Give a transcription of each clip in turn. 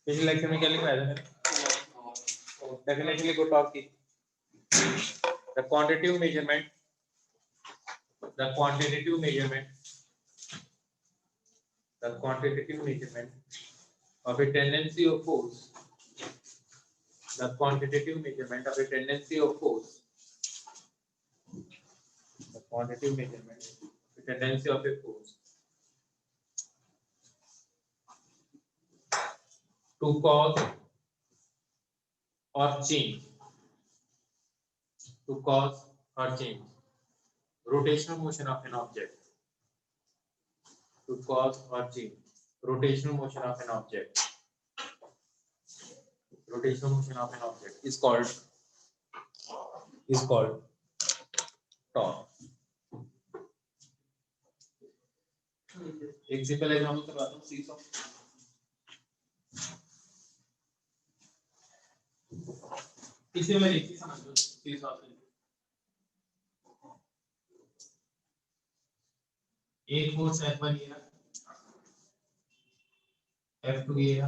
पिछले लेक्चर में क्या लिखवाया था मैंने? डेफिनेशन लिखो टॉप की। The quantitative measurement of a tendency of force the quantitative measurement of a tendency of force to cause or change rotational motion of an object rotational motion of an object is called torque. एक simple example करवाता हूँ seesaw. इसे मैं एक ही समझ लो seesaw से। एक force F1 ये F2 ये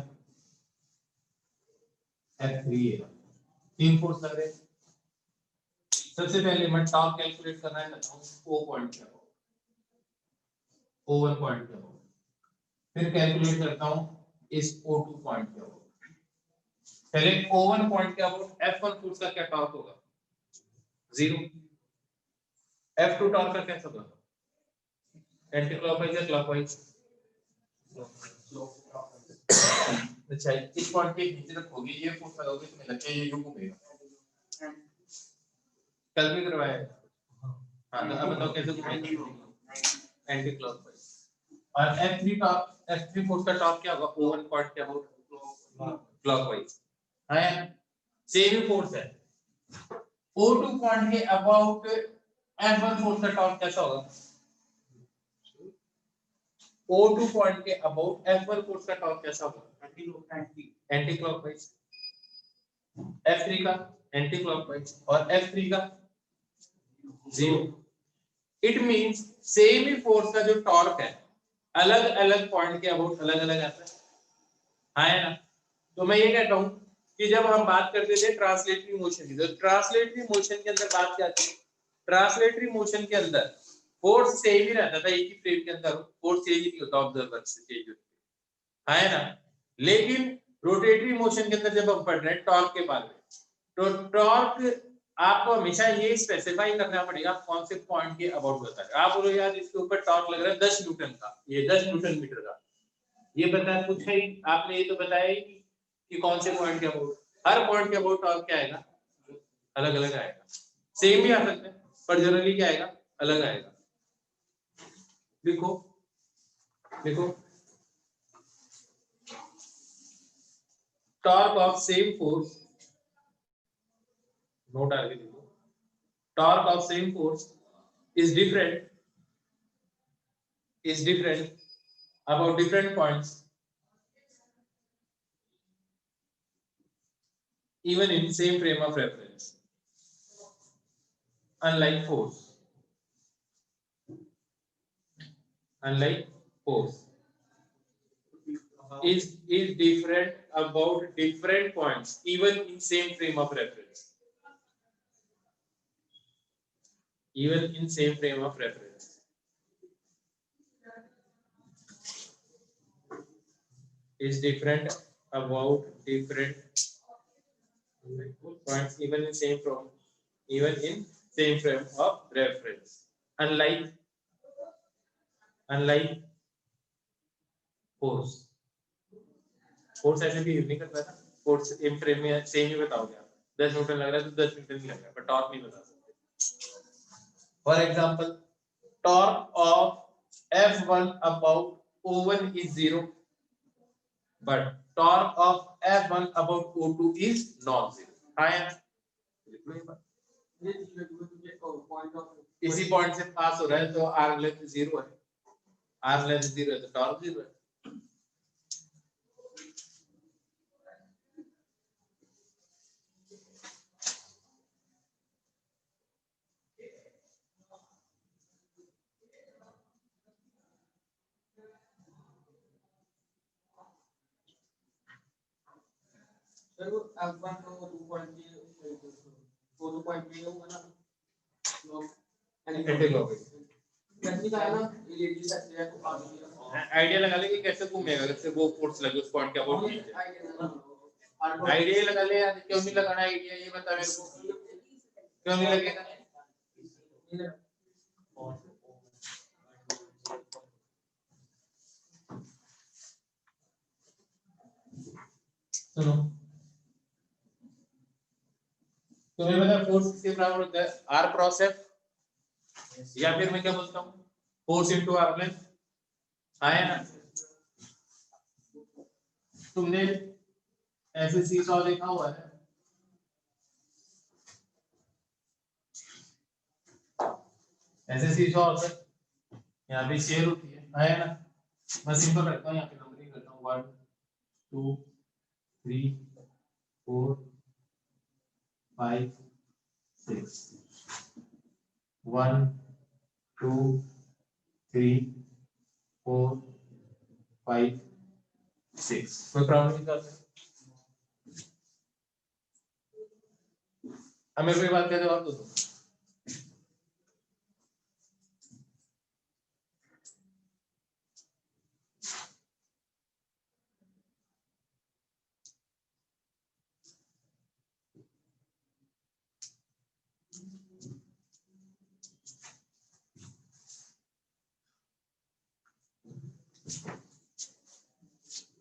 F3 ये तीन फोर्स लग रहे हैं। सबसे पहले मैं टॉर्क कैलकुलेट करना चाहता हूँ O पॉइंट क्या हो, O1 पॉइंट क्या हो, फिर कैलकुलेट करता हूँ इस O2 पॉइंट क्या हो। पहले O1 पॉइंट क्या हो, F1 फोर्स का क्या टॉर्क होगा, 0। F2 टॉर्क का क्या होगा, एंटी क्लॉकवाइज या क्लॉकवाइज। अच्छा इस पॉइंट के नीचे तक होगी, ये फोर्स लगाओगे तो लगता है ये यू घूमेगा। कल भी करवाया है। हाँ तो अब बताओ कैसे घूमेगा, एंटी क्लॉकवाइज। और F3 फोर्स का टॉर्क क्या होगा, O1 पॉइंट क्या होगा, क्लॉकवाइज। है सेम ही फोर्स है। O2 पॉइंट के अबाउट F1 फोर्स का टॉर्क कैसा होगा, O2 पॉइंट के अबाउट F1 फोर्स का टॉर्क कैसा होगा, एंटी क्लॉकवाइज। F3 का एंटी क्लॉकवाइज और F3 का 0। It means same he force का जो टॉर्क है अलग अलग पॉइंट के अबाउट अलग अलग आता है ना। तो मैं ये कहता हूं कि जब हम बात करते थे ट्रांसलेटरी मोशन की, तो ट्रांसलेटरी मोशन के अंदर बात क्या थी, ट्रांसलेटरी मोशन के अंदर फोर्स सेम ही रहता था, एक ही फ्रेम के अंदर फोर्स चेंज नहीं होता, ऑब्जर्वर से चेंज होता है ना। लेकिन रोटेटरी मोशन के अंदर जब हम पढ़ रहे हैं टॉर्क के बारे में, तो टॉर्क आपको हमेशा ये स्पेसिफाई करना पड़ेगा कौन से पॉइंट के अबाउट बता रहे। आप बोलो यार इसके ऊपर टॉर्क लग रहा है 10 न्यूटन का, ये 10 न्यूटन मीटर का, ये बता पूछा ही आपने, ये तो बताया ही कि कौन से पॉइंट के अबाउट। हर पॉइंट के अबाउट टॉर्क क्या आएगा, अलग अलग आएगा। सेम भी आ सकता है पर जनरली क्या आएगा, अलग आएगा। देखो torque of same force, note आगे देखो, torque of same force is different about different points even in same frame of reference. Unlike force is different about different points even in same frame of reference. Is different about different points even in same frame of reference. Unlike force ऐसे भी use नहीं करता था। Force in frame में same ही बताओगे आप, 10 Newton लग रहा है तो 10 न्यूटन ही लग रहा है, पर टॉर्क नहीं बता सकते। For example torque of F1 about O1 is 0, but torque of F1 about O2 is non-zero. इसी पॉइंट से पास हो रहा है तो आर्म लेंथ 0 है, तो टॉर्क 0 है। सर वो F1 को 2.0 होगा ना एंटी क्लॉकवाइज जैसे का है ना ये लेडी सकते हैं तो आगे आइडिया लगा ले कि कैसे घूमेगा, जैसे वो फोर्स लगे उस पॉइंट के अबाउट आइडिया लगा ले यार, क्यों नहीं लगाना आइडिया, ये बता मेरे को क्यों नहीं लगेगा। सुनो, तुम्हें पता है फोर्स किसके बराबर होता है? आर क्रॉस एफ, या फिर मैं क्या बोलता हूँ फोर्स इनटू आर लेंथ, आया ना। तुमने ऐसे सीसॉ देखा हुआ है, ऐसे सीसॉ होता है, यहाँ पे शेयर होती है, आया ना। मैं सिंपल रखता हूँ, यहाँ पे नंबरिंग करता हूँ 1 2 3 4 5 6 1 2 3 4 5 6। कोई प्रॉब्लम नहीं करता। अब मेरे को बात का जवाब दो।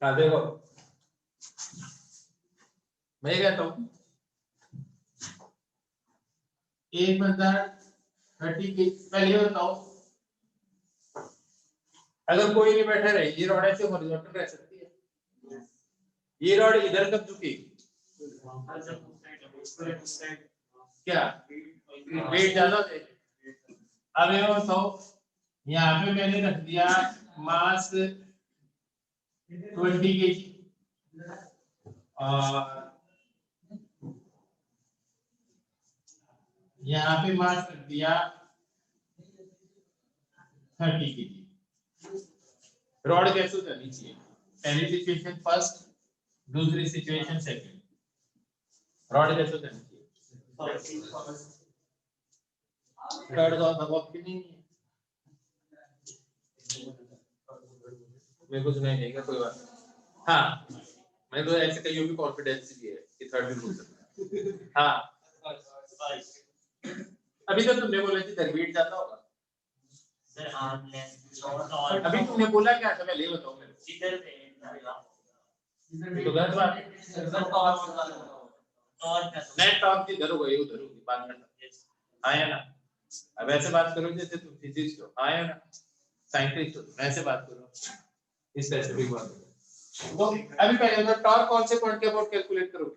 देखो मैं कहता हूँ एक बंदा 30 के, पहले बताओ अगर कोई नहीं बैठा रहे, ये रॉड ऐसे हॉरिजॉन्टल रह सकती है, ये रॉड इधर कब झुकेगी? क्या वेट ज्यादा होते? अब ये बताओ, यहाँ पे मैंने रख दिया मास 20 kg और यहाँ पे मास रख दिया 30 kg। रॉड कैसे करनी चाहिए? पहली सिचुएशन फर्स्ट, दूसरी सिचुएशन सेकंड। रॉड कैसे करनी चाहिए? थर्ड का ऑप्शन नहीं है। मेरे को सुनाई देगा, कोई बात नहीं। हाँ मैं तो ऐसे कहीं भी कॉन्फिडेंस भी है कि थर्ड भी बोल सकता है। हाँ अभी तो तुमने बोला कि दरवेट ज्यादा होगा। अभी तुमने बोला क्या था, मैं ले बताऊं मेरे तो गलत बात है। नेट टॉप की धरो गई उधर होगी बात करना। आया ना। अब ऐसे बात करो जैसे तुम फिजिक्स हो, आया ना साइंटिस्ट हो, ऐसे बात करो इस स्पेसिफिक बात। तो अभी पहले तो टॉर्क कौन से पॉइंट के अबाउट कैलकुलेट करोगे?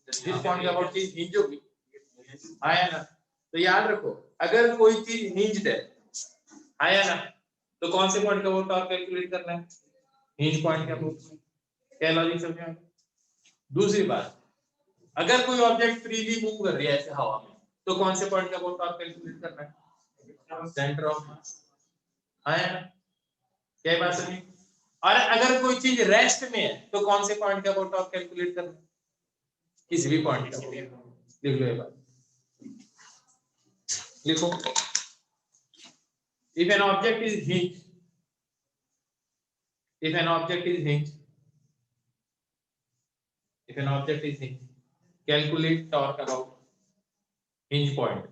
जिस पॉइंट के अबाउट चीज हिंज होगी, आया ना। तो याद रखो अगर कोई चीज हिंज्ड है, आया ना, तो कौन से पॉइंट के अबाउट टॉर्क कैलकुलेट करना है? हिंज पॉइंट के अबाउट। क्या लॉजिक समझ में? दूसरी बात, अगर कोई ऑब्जेक्ट फ्रीली मूव कर रही है ऐसे हवा में, तो कौन से पॉइंट के अबाउट टॉर्क कैलकुलेट करना है? Centre of mass. आया ना। क्या बात समझी? और अगर कोई चीज रेस्ट में है तो कौन से पॉइंट के अबाउट टॉर्क कैलकुलेट करना है? किसी भी पॉइंट का। लिख लो ये बात, लिखो। If an object is hinged, if an object is hinged, if an object is hinged, calculate torque about hinge point.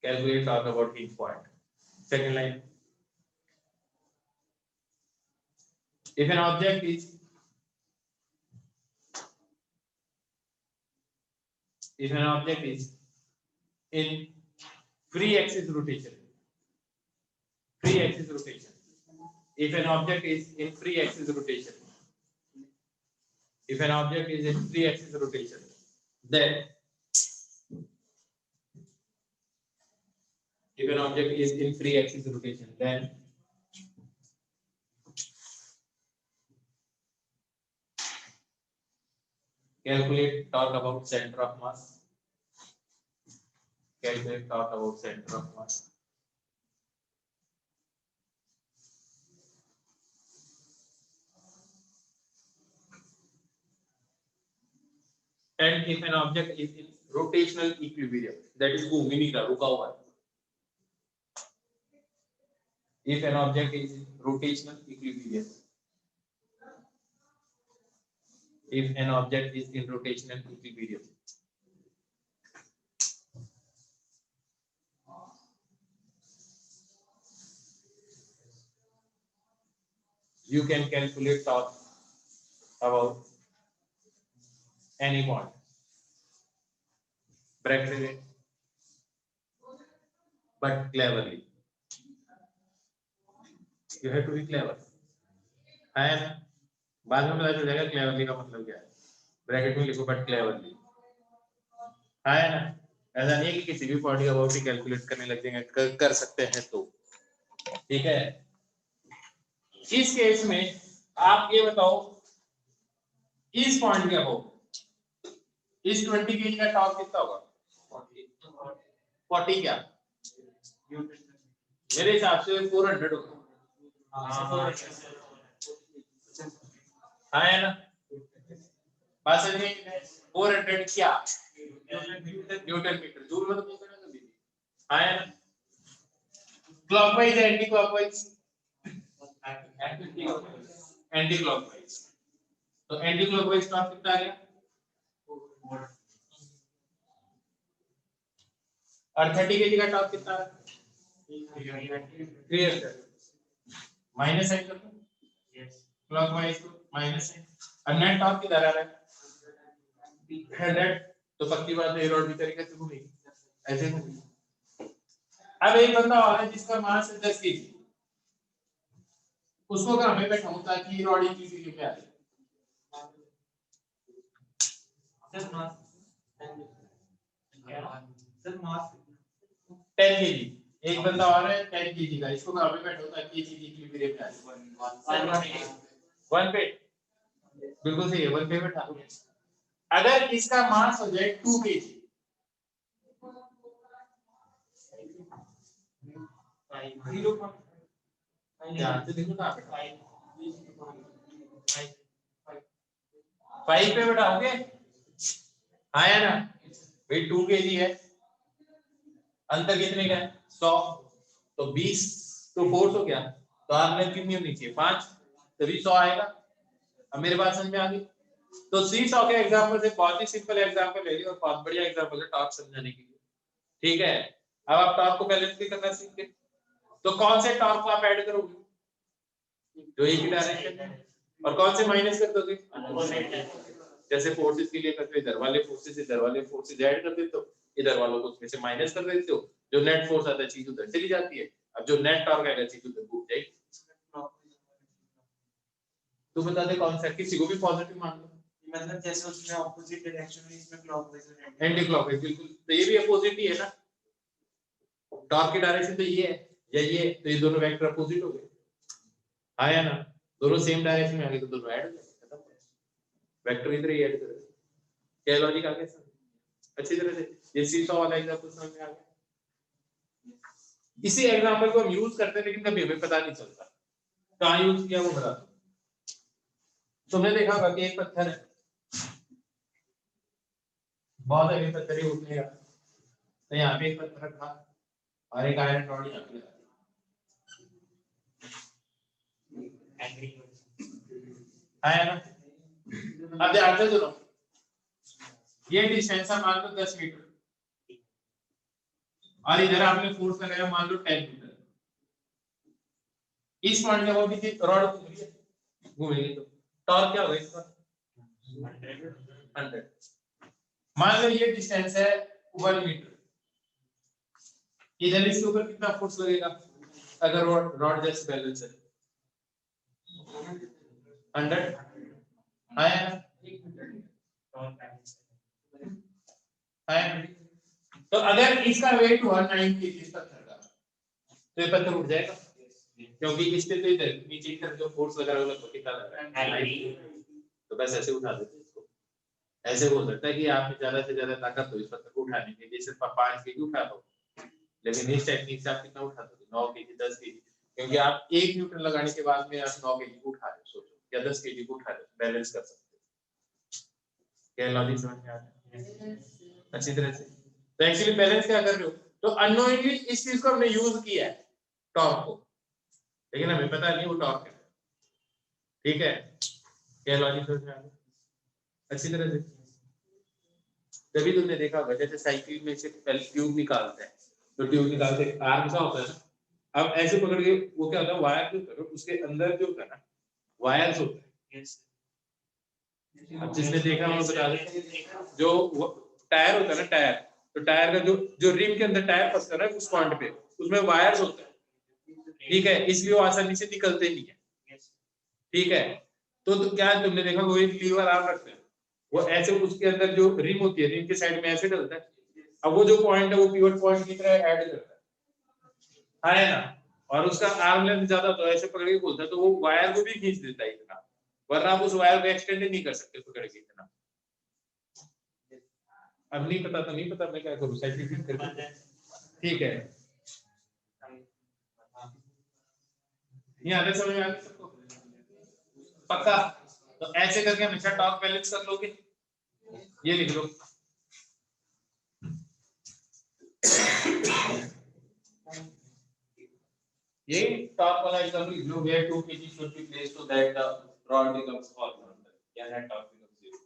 Calculate torque about hinge point. Second line. If an object is in free axis rotation, free axis rotation. If an object is in free axis rotation, if an object is in free axis rotation, then if an object is in free axis rotation, then calculate torque about center of mass. Calculate torque about center of mass. and if an object is in rotational equilibrium, that is घूम ही नहीं रहा, रुका हुआ है. If an object is in rotational equilibrium, if an object is in rotational equilibrium, you can calculate torque about any point. Bracket it, but cleverly. You have to be clever. है ना? बाद में पता चल जाएगा cleverly का मतलब क्या है. ब्रैकेट में लिखो but cleverly. है ना? ऐसा नहीं है कि किसी भी पॉइंट का अबाउट ही कैलकुलेट करने लग जाएंगे, कर सकते हैं तो. ठीक है. इस केस में आप ये बताओ, इस पॉइंट के अबाउट इस 20 kg का टॉर्क कितना होगा? 40 क्या? मेरे हिसाब से 400 होगा. हाँ है ना? बात समझ में 400 क्या? Newton metre. जूल में तो बोलते हैं ना कभी. हाँ है ना? Clockwise anti clockwise? Anti clockwise. तो एंटी क्लॉकवाइज टॉर्क कितना आ गया? और 30 kg का टॉर्क कितना है? 300. माइनस साइन कर दो. क्लॉकवाइज को माइनस साइन. और नेट टॉर्क किधर आ रहा है? 100. तो पक्की बात है, रॉड भी तरीके से घूमेगी, ऐसे घूमेगी. अब एक बंदा और है जिसका मास है 10 kg. उसको अगर हमें बैठाऊं ताकि रॉड इक्विलिब्रियम पे आ जाए, सर मास 10 kg. एक बंदा और है 10 kg का, इसको कहां पे बैठा होता है कि चीज इक्विलिब्रियम पे आ जाए? 1 पे. बिल्कुल सही है, 1 पे बैठा. अगर इसका मास हो जाए 2 kg, ध्यान से देखो ना, 5 पे बैठाओगे. हाँ है ना भाई? 2 kg है, अंतर कितने का है? 100. तो 20 तो फोर्स हो गया. तो आपने कितनी होनी चाहिए? 5. तभी 100 आएगा. अब मेरे बात समझ में आ गई? तो सीसॉ के एग्जांपल से बहुत ही सिंपल एग्जांपल ले लिया और बहुत बढ़िया एग्जांपल है टॉर्क समझाने के लिए. ठीक है. अब आप टॉर्क को बैलेंस भी करना सीख गए. तो कौन से टॉर्क को आप ऐड करोगे? जो एक ही डायरेक्शन है. और कौन से माइनस कर दोगे? जैसे फोर्सेस के लिए करते हो, इधर वाले फोर्सेस ऐड कर देते हो, इधर वालों को उसमें से माइनस कर देते हो. जो नेट फोर्स आता है चीज उधर चली जाती है. अब जो नेट टॉर्क आएगा चीज उधर घूम जाएगी. तो बता दे कौन सा, किसी को भी पॉजिटिव मान लो. मतलब जैसे उसमें ऑपोजिट डायरेक्शन में, इसमें क्लॉकवाइज और एंटी क्लॉकवाइज. बिल्कुल. तो ये भी अपोजिट ही है ना. टॉर्क की डायरेक्शन तो ये है या ये, तो ये दोनों वेक्टर अपोजिट हो गए. आया ना? दोनों सेम डायरेक्शन में आ गए तो दोनों ऐड हो गए. खत्म. वेक्टर इधर ही ऐड कर. क्या लॉजिक आ गया? अच्छी तरह से ये सीसॉ वाला एग्जांपल समझ में आ गया. इसी एग्जांपल को हम यूज करते हैं लेकिन कभी हमें पता नहीं चलता कहां यूज किया वो बता. तुमने देखा होगा कि एक पत्थर है, बहुत हैवी पत्थर ही उठने का. तो यहाँ पे एक पत्थर रखा और एक आयरन रॉड यहाँ पे लगा. आया ना? अब ध्यान से सुनो. ये डिस्टेंस है मान लो 10 मीटर और इधर आपने फोर्स लगाया मान लो 10 मीटर. इस पॉइंट पे वो भी रॉड घूमेगी तो टॉर्क क्या होगा इसका? 100. मान लो ये डिस्टेंस है 1 मीटर. इधर इसके ऊपर कितना फोर्स लगेगा अगर रॉड जैसे बैलेंस है? 100. आया ना? तो अगर इसका वेट 190 इस पत्थर का, तो ये पत्थर उठ जाएगा क्योंकि इस पे तो इधर नीचे की तरफ जो फोर्स लगा है वो लगभग कितना लग रहा है. तो बस ऐसे उठा देते हैं इसको. ऐसे हो सकता है कि आप ज्यादा से ज्यादा ताकत हो इस पत्थर को उठाने के लिए, सिर्फ 5 kg उठा दो, लेकिन इस टेक्निक से आप कितना उठा दोगे? 9 kg, 10 kg. क्योंकि आप 1 न्यूटन लगाने के बाद में आप 9 kg उठा रहे हो. सोचो, या 10 kg उठा रहे हो, बैलेंस कर सकते हो. क्या लॉजिक समझ में आ रहा है अच्छी तरह से? तो एक्चुअली बैलेंस क्या कर रहे हो, तो अननोइंगली इस चीज को हमने यूज किया है टॉर्क को, लेकिन हमें पता नहीं वो टॉर्क है। ठीक है, क्या लॉजिक समझ में आ रहा है अच्छी तरह से? तभी तुमने देखा होगा जैसे साइकिल में से पहले ट्यूब निकालते हैं, तो ट्यूब निकालते आर्म सा होता है ना, अब ऐसे पकड़ के वो क्या होता है, वायर जो होता है उसके अंदर जो होता है ना वायर्स होते हैं। अब जिसने देखा वो बता दे, जो टायर होता है ना टायर, तो टायर का जो जो रिम के अंदर टायर फंसता है ना उस पॉइंट पे, उसमें वायर्स होते हैं। ठीक है, इसलिए वो आसानी से निकलते नहीं है। ठीक है, तो क्या है, तुमने देखा वो एक लीवर आर्म रखते हैं, वो ऐसे उसके अंदर जो रिम होती है रिम के साइड में ऐसे डलता है, अब वो जो पॉइंट है वो पिवट पॉइंट की तरह ऐड करता है ना, और उसका आर्म लेंथ ज्यादा तो ऐसे पकड़ के बोलता है, तो वो वायर को भी खींच देता है इतना, वरना आप उस वायर को एक्सटेंड नहीं कर सकते पकड़ के इतना। अब नहीं पता तो नहीं पता, मैं क्या करूं, साइंटिफिक करके। ठीक है, ये आगे समझ में आ गया सबको पक्का? तो ऐसे करके हमेशा टॉर्क बैलेंस कर लोगे, ये लिख लो। ये टॉर्क वाला एग्जांपल लिख लो, where 2 kg should be placed so that the rod becomes horizontal, या net torque becomes 0।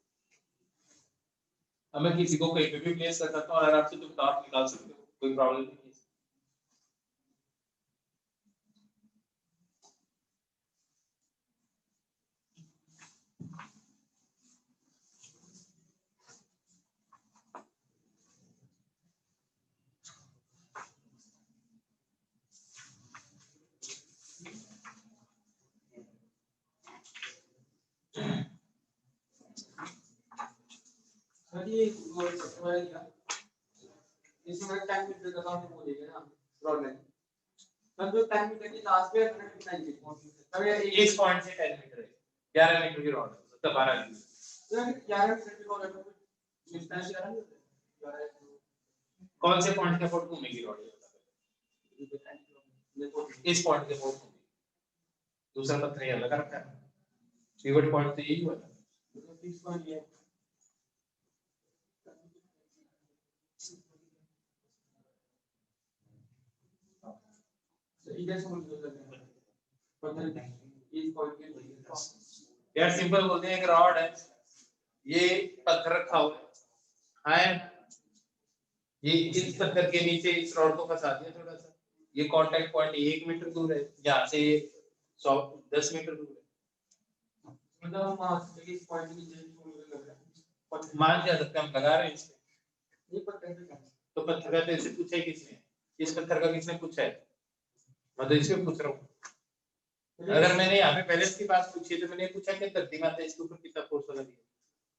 अब मैं किसी को कहीं पे भी प्लेस कर सकता हूं और आराम से तुम टॉर्क निकाल सकते हो, कोई प्रॉब्लम नहीं है। सर ये वो सबसे बड़ा क्या इसमें टाइम मीटर का काम बोलेगा ना प्रॉब्लम सर जो टाइम मीटर की लास्ट में 190 सर ये इस पॉइंट से 10 मीटर है, 11 मीटर की रॉड है, तो 12 मीटर। सर 11 मीटर की रॉड है डिस्टेंस 11 नहीं होता कौन से पॉइंट के अबाउट घूमेगी रॉड, ये बता दो। इस पॉइंट के अबाउट घूमेगी, दूसरा पत्थर ये लगा रखा है, पिवट पॉइंट तो यही हुआ था। फिक्स पॉइंट ये इधर समझ लो सर पत्थर इस पॉइंट के यार सिंपल बोलते हैं, एक रॉड है, ये पत्थर रखा हुआ है, ये इस पत्थर के नीचे इस रॉड को फंसा दिया थोड़ा सा, ये कांटेक्ट पॉइंट 1 मीटर दूर है, यहाँ से 10 मीटर दूर है, मतलब मास इस पॉइंट के नीचे लग रहा है मान जा सकते हम लगा रहे हैं इस पे। ये पत्थर का तो पत्थर का तो इसे पूछा ही किसने, इस पत्थर का किसने पूछा है, मैं तो इससे पूछ रहा हूँ। अगर मैंने यहाँ पे बैलेंस की बात पूछी तो मैंने पूछा कि धरती माता इसके ऊपर कितना फोर्स लगा दिया,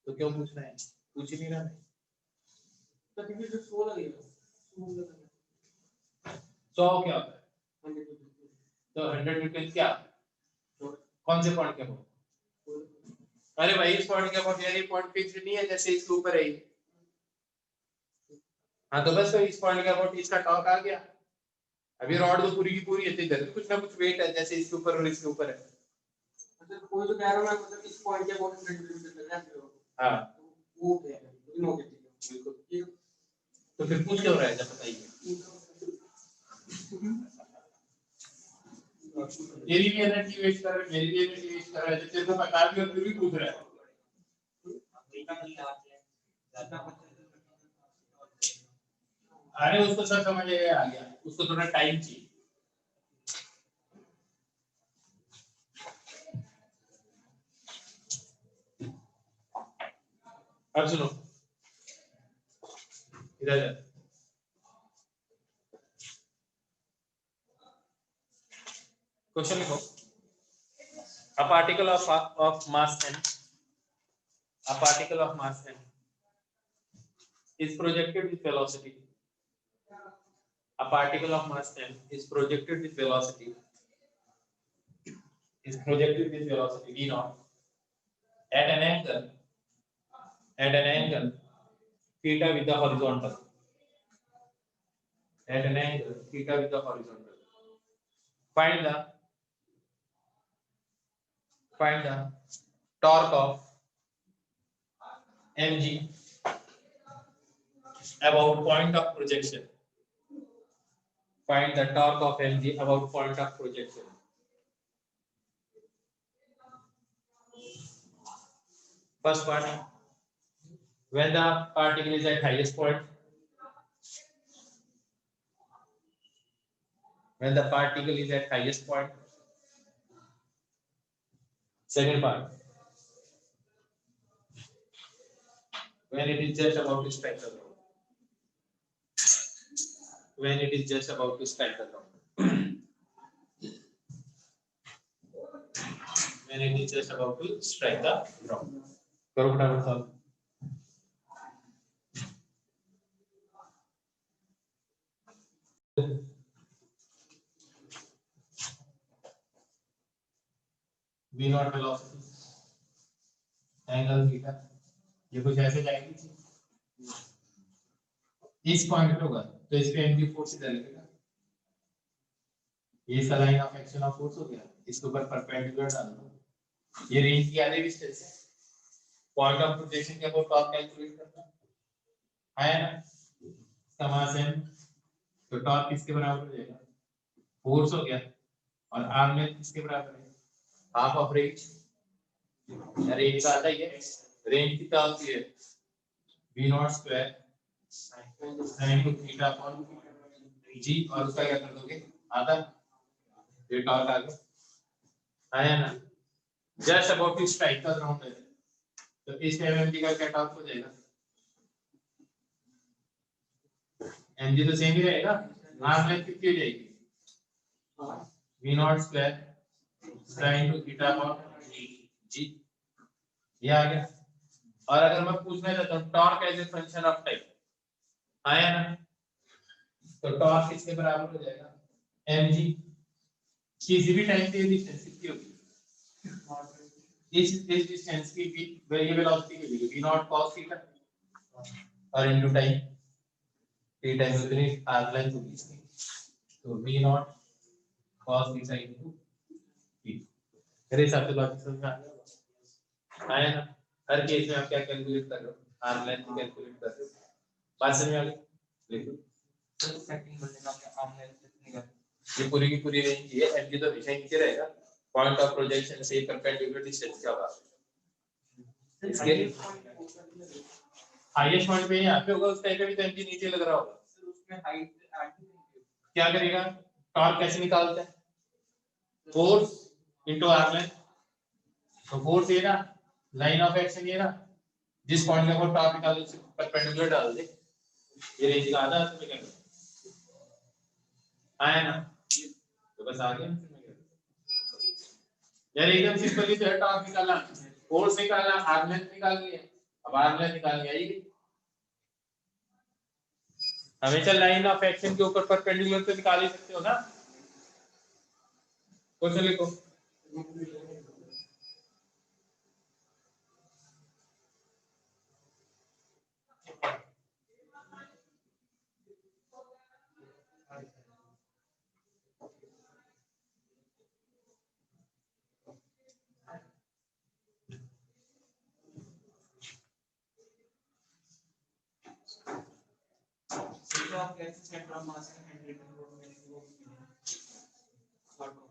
तो क्यों पूछना है, पूछ ही नहीं रहा मैं। तो क्योंकि जो 16 लगेगा 100 क्या होता है, 100 तो 100 न्यूटन क्या, कौन से पॉइंट के अबाउट? अरे भाई इस पॉइंट के अबाउट यार, ये पॉइंट फिक्स नहीं है, जैसे इसके ऊपर है ये। हाँ तो बस तो इस पॉइंट के अबाउट इसका टॉर्क आ गया। अभी रॉड तो पूरी की पूरी है, इधर कुछ ना कुछ वेट है, जैसे इसके ऊपर और इसके ऊपर है। मतलब कोई तो कह रहा है मतलब इस पॉइंट के अबाउट 100 मीटर लग रहा है हाँ वो क्या है नो के बिल्कुल, तो फिर पूछ क्यों रहा है, जब बताइए। तेरी भी एनर्जी वेस्ट कर रहा है, मेरी भी एनर्जी वेस्ट कर रहा है, तेरे को पता भी और फिर भी पूछ रहा है। अरे उसको सब समझ आ गया, उसको थोड़ा टाइम चाहिए। अब सुनो इधर क्वेश्चन लिखो, a particle of mass n, a particle of mass n is projected with velocity, a particle of mass n is projected with velocity v naught at an angle theta with the horizontal, at an angle theta with the horizontal. Find the torque of mg about point of projection. Find the torque of mg about point of projection. First part, when the particle is at highest point, when the particle is at highest point. Second part, when it is just about to strike the ground. When it is just about to strike the ground. When it is just about to strike the ground. करो फटाफट solve. V naught velocity, angle theta, ये कुछ ऐसे जाएगी. इस point पे होगा तो इस पे एनजी फोर्स इधर लगेगा. ये इसका line of action of force हो गया. इसके ऊपर परपेंडिकुलर डाल दो. ये रेंज की आधी डिस्टेंस है. पॉइंट ऑफ प्रोजेक्शन के अबाउट टॉर्क कैलकुलेट करना है ना. समासन तो टॉर्क किसके बराबर हो जाएगा? फोर्स हो गया. और आर्म लेंथ किसके बराबर है? Half of range. रेंज का आता है. रेंज की टॉर्क ये v not square sin to theta upon g और उसका क्या कर दोगे? आधा. ये टॉर्क आ गया. आया ना. Just about to strike the ground है तो इस mg का क्या टॉर्क हो जाएगा? mg तो सेम ही रहेगा. आर्म लेंथ कितनी हो जाएगी? v not square sin to theta upon g. ये आ गया. और अगर मैं पूछना चाहता हूँ torque as a function of time, आया ना. तो टॉर्क किसके बराबर हो जाएगा? mg. किसी भी टाइम पे डिस्टेंस कितनी होगी? इस डिस्टेंस की वेरिएबल वेलोसिटी की value v not cos theta और इनटू टाइम. t टाइम उतनी आर्क लेंथ होगी इसकी. तो v not cos theta into t. मेरे हिसाब से लॉजिक समझ में आ गया. आया ना. हर केस में आप क्या कैलकुलेट कर रहे हो? आर्म लेंथ कैलकुलेट कर रहे हो. बात समझ में आ गई. देखो सेटिंग कर देना अपने आर्म लेंथ कितनी है. ये पूरी की पूरी रेंज ये mg तो हमेशा नीचे रहेगा. पॉइंट ऑफ प्रोजेक्शन से परपेंडिकुलर डिस्टेंस क्या होगा? इसके हाईएस्ट पॉइंट पे यहाँ पे होगा. उस टाइम पे भी तो mg नीचे लग रहा होगा. सर उसमें हाइट क्या करेगा? टॉर्क कैसे निकालता है? Force into arm length. तो फोर्स ये ना, लाइन ऑफ एक्शन ये ना, जिस पॉइंट पे वो टॉर्क निकालो उसे परपेंडिकुलर डाल दे. ये रेंज का आधा है. क्या आया ना. तो बस आ गया. यार एकदम सिंपल ही तो है. टॉर्क निकालना, फोर्स निकालना, आर्म लेंथ निकालनी है. अब आर्म लेंथ निकालनी आएगी. हमेशा लाइन ऑफ एक्शन के ऊपर परपेंडिकुलर तो निकाल ही सकते हो ना. क्वेश्चन लिखो.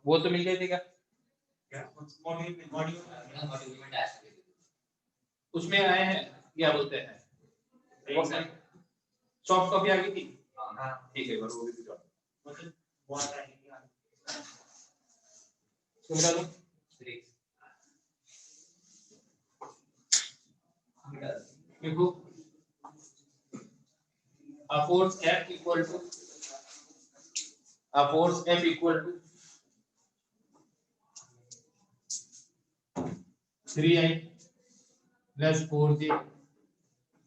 वो तो मिल गई थी क्या? उसमें आए हैं क्या बोलते हैं? सॉफ्ट कॉपी आ गई थी. ठीक है वो भी दिखाओ. सुन लो. देखो a force F equal to 3I plus 4J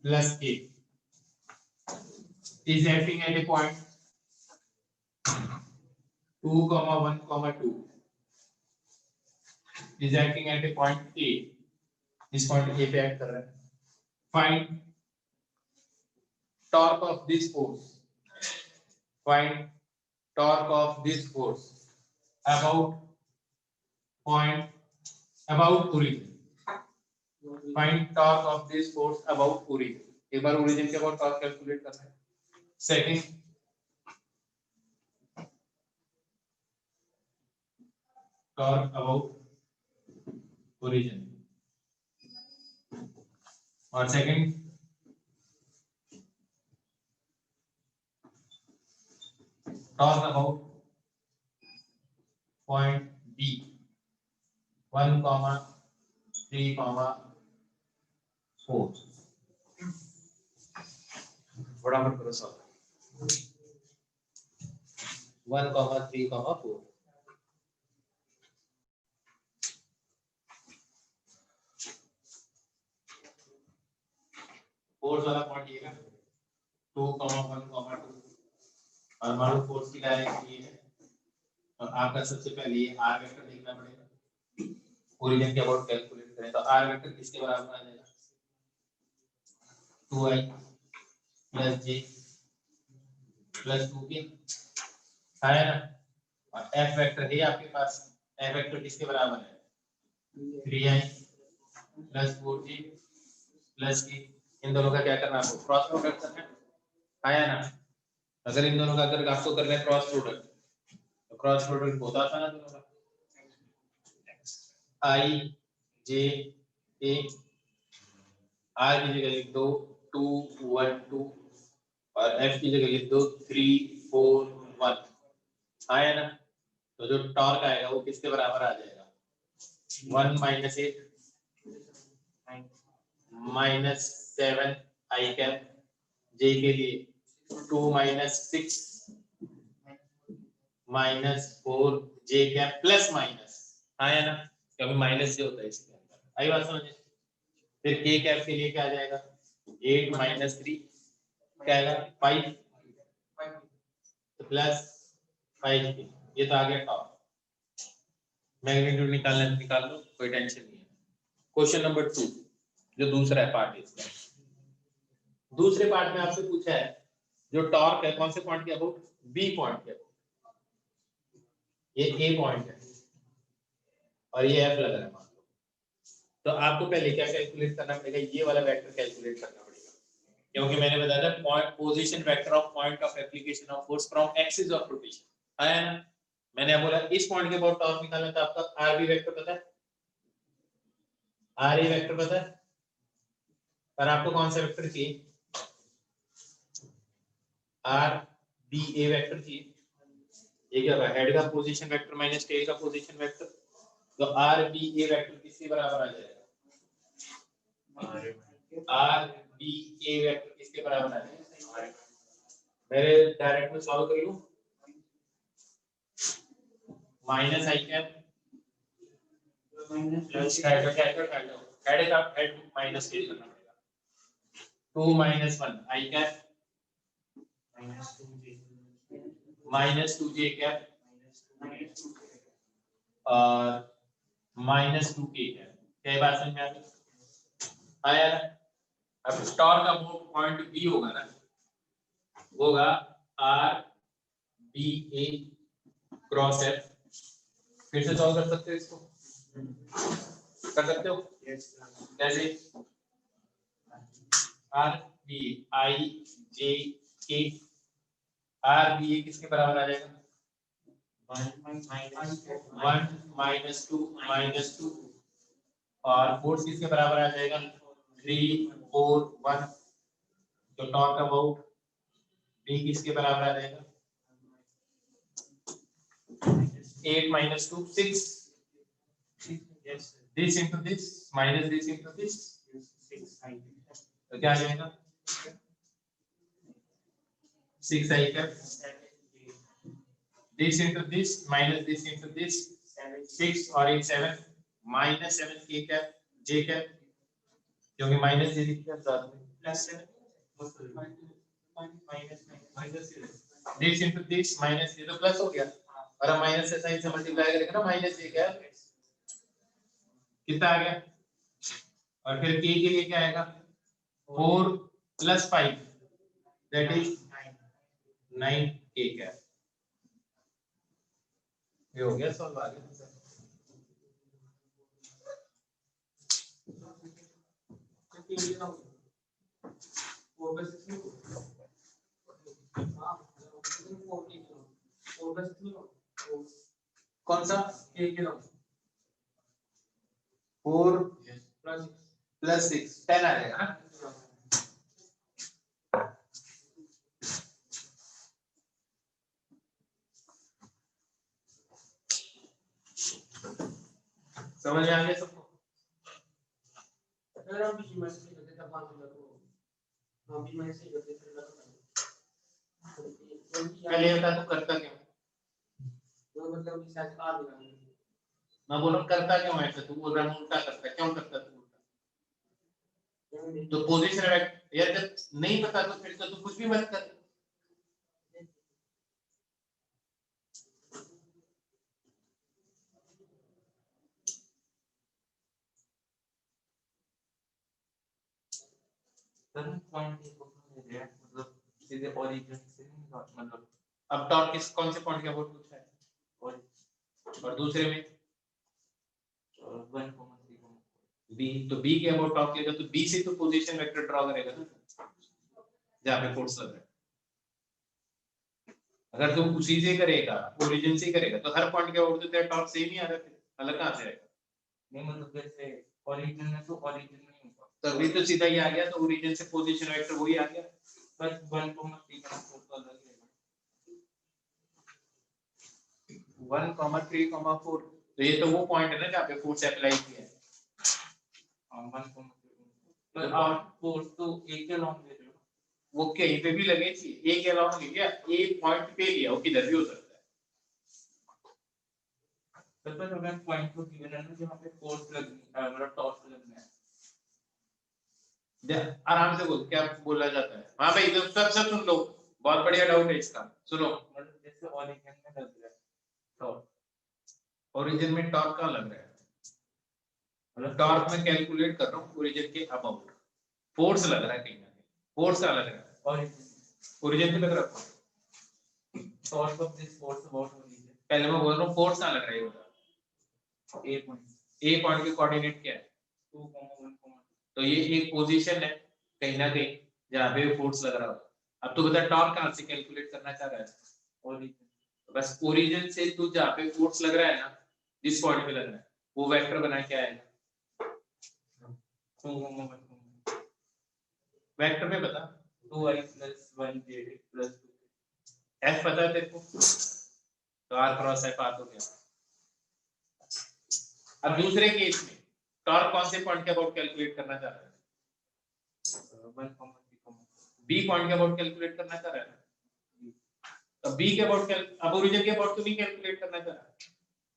plus K is acting at a point 2, 1, 2 is acting at a point A. इस point A पे act कर रहा है. Find torque of this force. Find torque of this force about origin. Find torque of this force about origin. एक बार origin के about torque calculate करना है। सेकंड टॉर्क अबाउट ओरिजिन और second torque about point B 1, 3, 4। फटाफट करो solve. 1, 3, 4। Force वाला point ये है 2, 1, 2 और मालूम फोर्स की डायरेक्शन ये है। और आपका सबसे पहले ये आर वेक्टर देखना पड़ेगा। ओरिजिन के अबाउट कैलकुलेट करें तो आर वेक्टर किसके बराबर आ जाएगा? 2i + j + 2k है ना। और एफ वेक्टर है आपके पास। एफ वेक्टर किसके बराबर है? 3i + 4j + k। इन दोनों का क्या करना है? आपको क्रॉस प्रोडक्ट करना है। आया ना। अगर इन दोनों का अगर आपको करना है क्रॉस प्रोडक्ट तो क्रॉस प्रोडक्ट होता था ना दोनों का i j a r की जगह लिख दो 2, 1, 2 और f की जगह लिख दो 3, 4, 1। आया ना। तो जो टॉर्क आएगा वो किसके बराबर आ जाएगा? 1 - 8 -7 i कैप j के लिए 2 - 6 -4 j कैप प्लस माइनस। आया ना। क्योंकि माइनस जो होता है इसके अंदर। आई बात समझे। फिर k कैप के लिए क्या आ जाएगा? 8 - 3 क्या आएगा? 5 प्लस 5 ये तो आ गया टॉप। मैग्नीट्यूड निकालना है निकाल लो, कोई टेंशन नहीं है। क्वेश्चन नंबर 2 जो दूसरा है पार्ट इसका। दूसरे पार्ट में आपसे पूछा है जो टॉर्क है कौन से पॉइंट के अबाउट? बी पॉइंट के अबाउट। ये ए पॉइंट है और ये एफ लग रहा है मान लो। तो आपको पहले क्या कैलकुलेट करना पड़ेगा? ये वाला वेक्टर कैलकुलेट करना पड़ेगा। क्योंकि मैंने बताया था point position vector of point of application of force from axis of rotation. आया ना। मैंने बोला इस पॉइंट के अबाउट टॉर्क निकालना था। आपका आर बी वेक्टर पता है? आर ए वेक्टर पता है? पर आपको कौन सा वेक्टर चाहिए? आर बी ए वेक्टर चाहिए। ये क्या होगा? हेड का पोजीशन वेक्टर माइनस टेल का पोजीशन वेक्टर। तो आर बी ए वेक्टर किसके बराबर आ जाएगा? आर बी ए वेक्टर किसके बराबर आ जाएगा? मेरे डायरेक्ट में सॉल्व कर लूं। माइनस आई कैप प्लस हेड का हेड माइनस टेल करना पड़ेगा। 2 - 1 आई कैप -2j कैप और -2k कैप। क्या बात समझ में आ गई? आया ना। अब टॉर्क का पॉइंट बी होगा ना, होगा आर बी ए क्रॉस एफ। फिर से सॉल्व कर सकते हो इसको? कर सकते हो? कैसे? आर बी आई जे के आर बी ए किसके बराबर आ जाएगा? 1 - 2 और फोर्स किसके बराबर आ जाएगा? 3, 4, 1। तो टॉर्क अबाउट बी किसके बराबर आ जाएगा? 8 - 2 6 this into this minus this into this 6i। तो क्या आ जाएगा? 6i cap this into this minus this into this 6 और 8 7 -7k कैप j कैप क्योंकि माइनस j लिखते हैं साथ में plus 7 this into this minus ये तो प्लस हो गया और अब माइनस से साइन से मल्टीप्लाई करेंगे ना माइनस j कैप कितना आ गया। और फिर k के लिए क्या आएगा? 4 + 5 दैट इज 9k कैप। ये हो गया सॉल्व। आगे के लिए ना 4/6 हां 4/6 कौन सा के लिए 4 प्लस प्लस 6 10 आ जाएगा ना। समझ में आ गया सबको? अगर हम बीच में से करते तब हम तो हम भी में से करते थे पहले बता तू करता क्यों? तो मतलब कि शायद आ गया मैं बोल रहा हूँ करता क्यों ऐसा? तू बोल रहा है उल्टा करता है, क्यों करता तू उल्टा? तो पोजीशन यार जब नहीं पता तो फिर तो तू कुछ भी मत कर। पॉइंट है मतलब सीधे ओरिजिन से नहीं मतलब अब टॉर्क किस कौन से पॉइंट के अबाउट पूछा है? और दूसरे में 1,3 बी, तो बी के अबाउट टॉर्क लेगा तो बी से तो पोजीशन वेक्टर ड्रॉ करेगा ना जहां पे फोर्स लग रहा है। अगर तुम उसी से करेगा ओरिजिन से करेगा तो हर पॉइंट के अबाउट तो तेरा टॉर्क सेम ही आ रहा है, अलग कहां से आएगा? नहीं मतलब जैसे ओरिजिन में तो ओरिजिन नहीं होगा तभी तो सीधा ही आ गया, तो ओरिजिन से पोजीशन वेक्टर वही आ गया। बस 1,3 का तो अलग है 1,3,4 तो ये तो वो पॉइंट है ना जहां पे फोर्स अप्लाई किया है। 1,3 पर आप फोर्स तो एक के लॉन्ग दे रहे हो वो कहीं पे भी लगे थी, एक अलाउंग ले गया, एक पॉइंट पे लिया, वो किधर भी हो सकता है। तो हमें पॉइंट को गिवन है ना जहां पे फोर्स लगनी है मतलब टॉर्क लगना है। आराम से बोल, क्या बोला जाता है? हाँ भाई तो सब सुन लो, बहुत बढ़िया डाउट है इसका, सुनो। मतलब जैसे ओरिजिन में लग रहा है टॉर्क, ओरिजिन में टॉर्क का लग रहा है, मतलब टॉर्क में कैलकुलेट कर रहा हूँ ओरिजिन के अबाउट, फोर्स लग रहा है कहीं ना कहीं, फोर्स का लग रहा है, ओरिजिन पे लग रहा है torque of this force about origin. पहले मैं बोल रहा हूँ फोर्स का लग रहा है, ये बता ए पॉइंट के कोऑर्डिनेट क्या है? 2,1,2 तो ये एक पोजीशन है कहीं ना कहीं जहाँ पे फोर्स लग रहा होगा। अब तू बता टॉर्क कहाँ से कैलकुलेट करना चाह रहा है? ओरिजिन बस ओरिजिन से तू जहाँ पे फोर्स लग रहा है ना, जिस पॉइंट पे लग रहा है वो वेक्टर बना के आएगा। 2,1,2 वेक्टर में बता, 2i + 1j + 2 एफ पता है तेरे को, तो आर क्रॉस एफ आ तो गया। अब दूसरे केस में टॉर्क कौन से पॉइंट के अबाउट कैलकुलेट करना चाह रहा है? 1,3 बी पॉइंट के अबाउट कैलकुलेट करना चाह रहा है। तो बी के अबाउट अब ओरिजिन के अबाउट तो नहीं कैलकुलेट करना चाह रहा,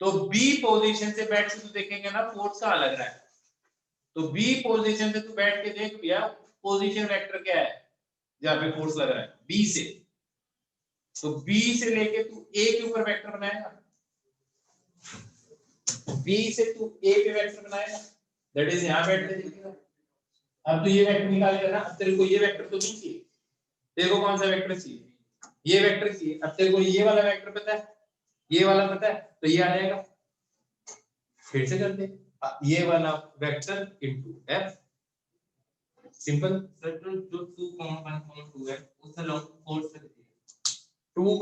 तो बी पोजीशन से बैठ के तू देखेंगे ना फोर्स का लग रहा है, तो बी पोजीशन से तू बैठ के देख भैया पोजीशन वेक्टर क्या है जहां पे फोर्स लग रहा है, बी से। तो बी से लेके तू ए के ऊपर वेक्टर बनाएगा, बी से तू ए पे वेक्टर बनाएगा, दैट इज यहां बैठ के देखेगा। अब तू ये वेक्टर निकालेगा ना, अब तेरे को ये वेक्टर तो नहीं चाहिए, तेरे को कौन सा वेक्टर चाहिए? ये वेक्टर चाहिए। अब तेरे को ये वाला वेक्टर पता है, ये वाला पता है, तो ये आ जाएगा। फिर से करते ये वाला vector into F, simple. Sir तो जो 2,1,2 है उससे लॉन्ग फोर्स लगती है 2,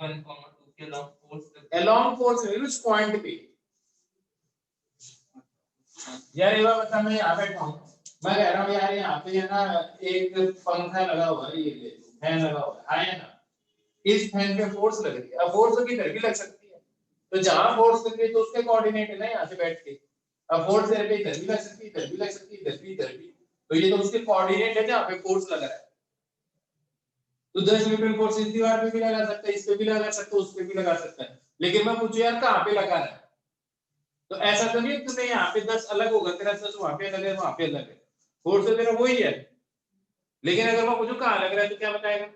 1,2 के लॉन्ग फोर्स लगती है अलोंग फोर्स उस पॉइंट पे। यार ये बात बता, मैं यहाँ बैठा हूँ, मैं कह रहा हूँ यार यहाँ पे है ना एक पंखा लगा हुआ है, ये ले फैन लगा हुआ है ना, इस फैन पे फोर्स लग रही है। अब फोर्स तो किधर भी लग सकती है, तो जहां फोर्स लग रही है तो उसके कोऑर्डिनेट है ना यहाँ से बैठ के। अब फोर्स तेरे पे इधर भी लग सकती है, इधर भी लग सकती है, इधर भी, तो ये तो उसके कोऑर्डिनेट है जहां पे फोर्स लग रहा है। तो 10 न्यूटन फोर्स इस दीवार पे भी लगा सकता है, इस पे भी लगा सकता है, उस पे भी लगा सकता है, लेकिन मैं पूछूं यार कहाँ पे लगा रहा है? तो ऐसा तो नहीं तुमने यहाँ पे 10 अलग होगा, तेरा 10 वहां पे अलग है, वहां पे अलग है, फोर्स तो तेरा वही है, लेकिन अगर मैं पूछूं कहाँ लग रहा है तो क्या बताएगा?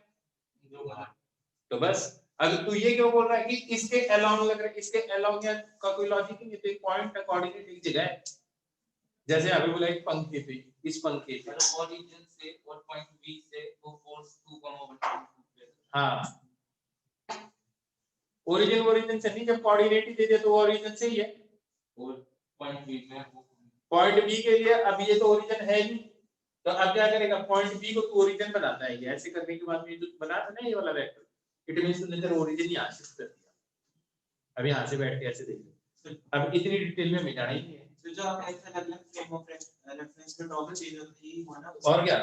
तो बस अगर तू ये क्यों बोल रहा है कि इसके अलोंग लग रहा है, इसके अलोंग या का कोई लॉजिक नहीं है, तो एक पॉइंट का कोऑर्डिनेट एक जगह है। जैसे अभी बोला एक पंखे पे, इस पंखे पे मतलब ओरिजिन से और पॉइंट बी से वो फोर्स 2,1,2 हाँ, ओरिजिन से नहीं, जब कोऑर्डिनेट ही दे दे तो ओरिजिन से ही है। और पॉइंट बी में वो पॉइंट बी के लिए अब ये तो ओरिजिन है ही, तो अब क्या करेगा, पॉइंट बी को तू ओरिजिन बनाता है, ये ऐसे करने के बाद में जो बना था ना ये वाला वेक्टर, इट मींस तूने तेरा ओरिजिन यहाँ शिफ्ट कर दिया। अब यहाँ से बैठ के ऐसे देख, अब इतनी डिटेल में मिटाना ही नहीं है। तो जो आप ऐसा अलग फ्रेम ऑफ रेफरेंस में टॉपिक चीज होती है वो ना, और क्या,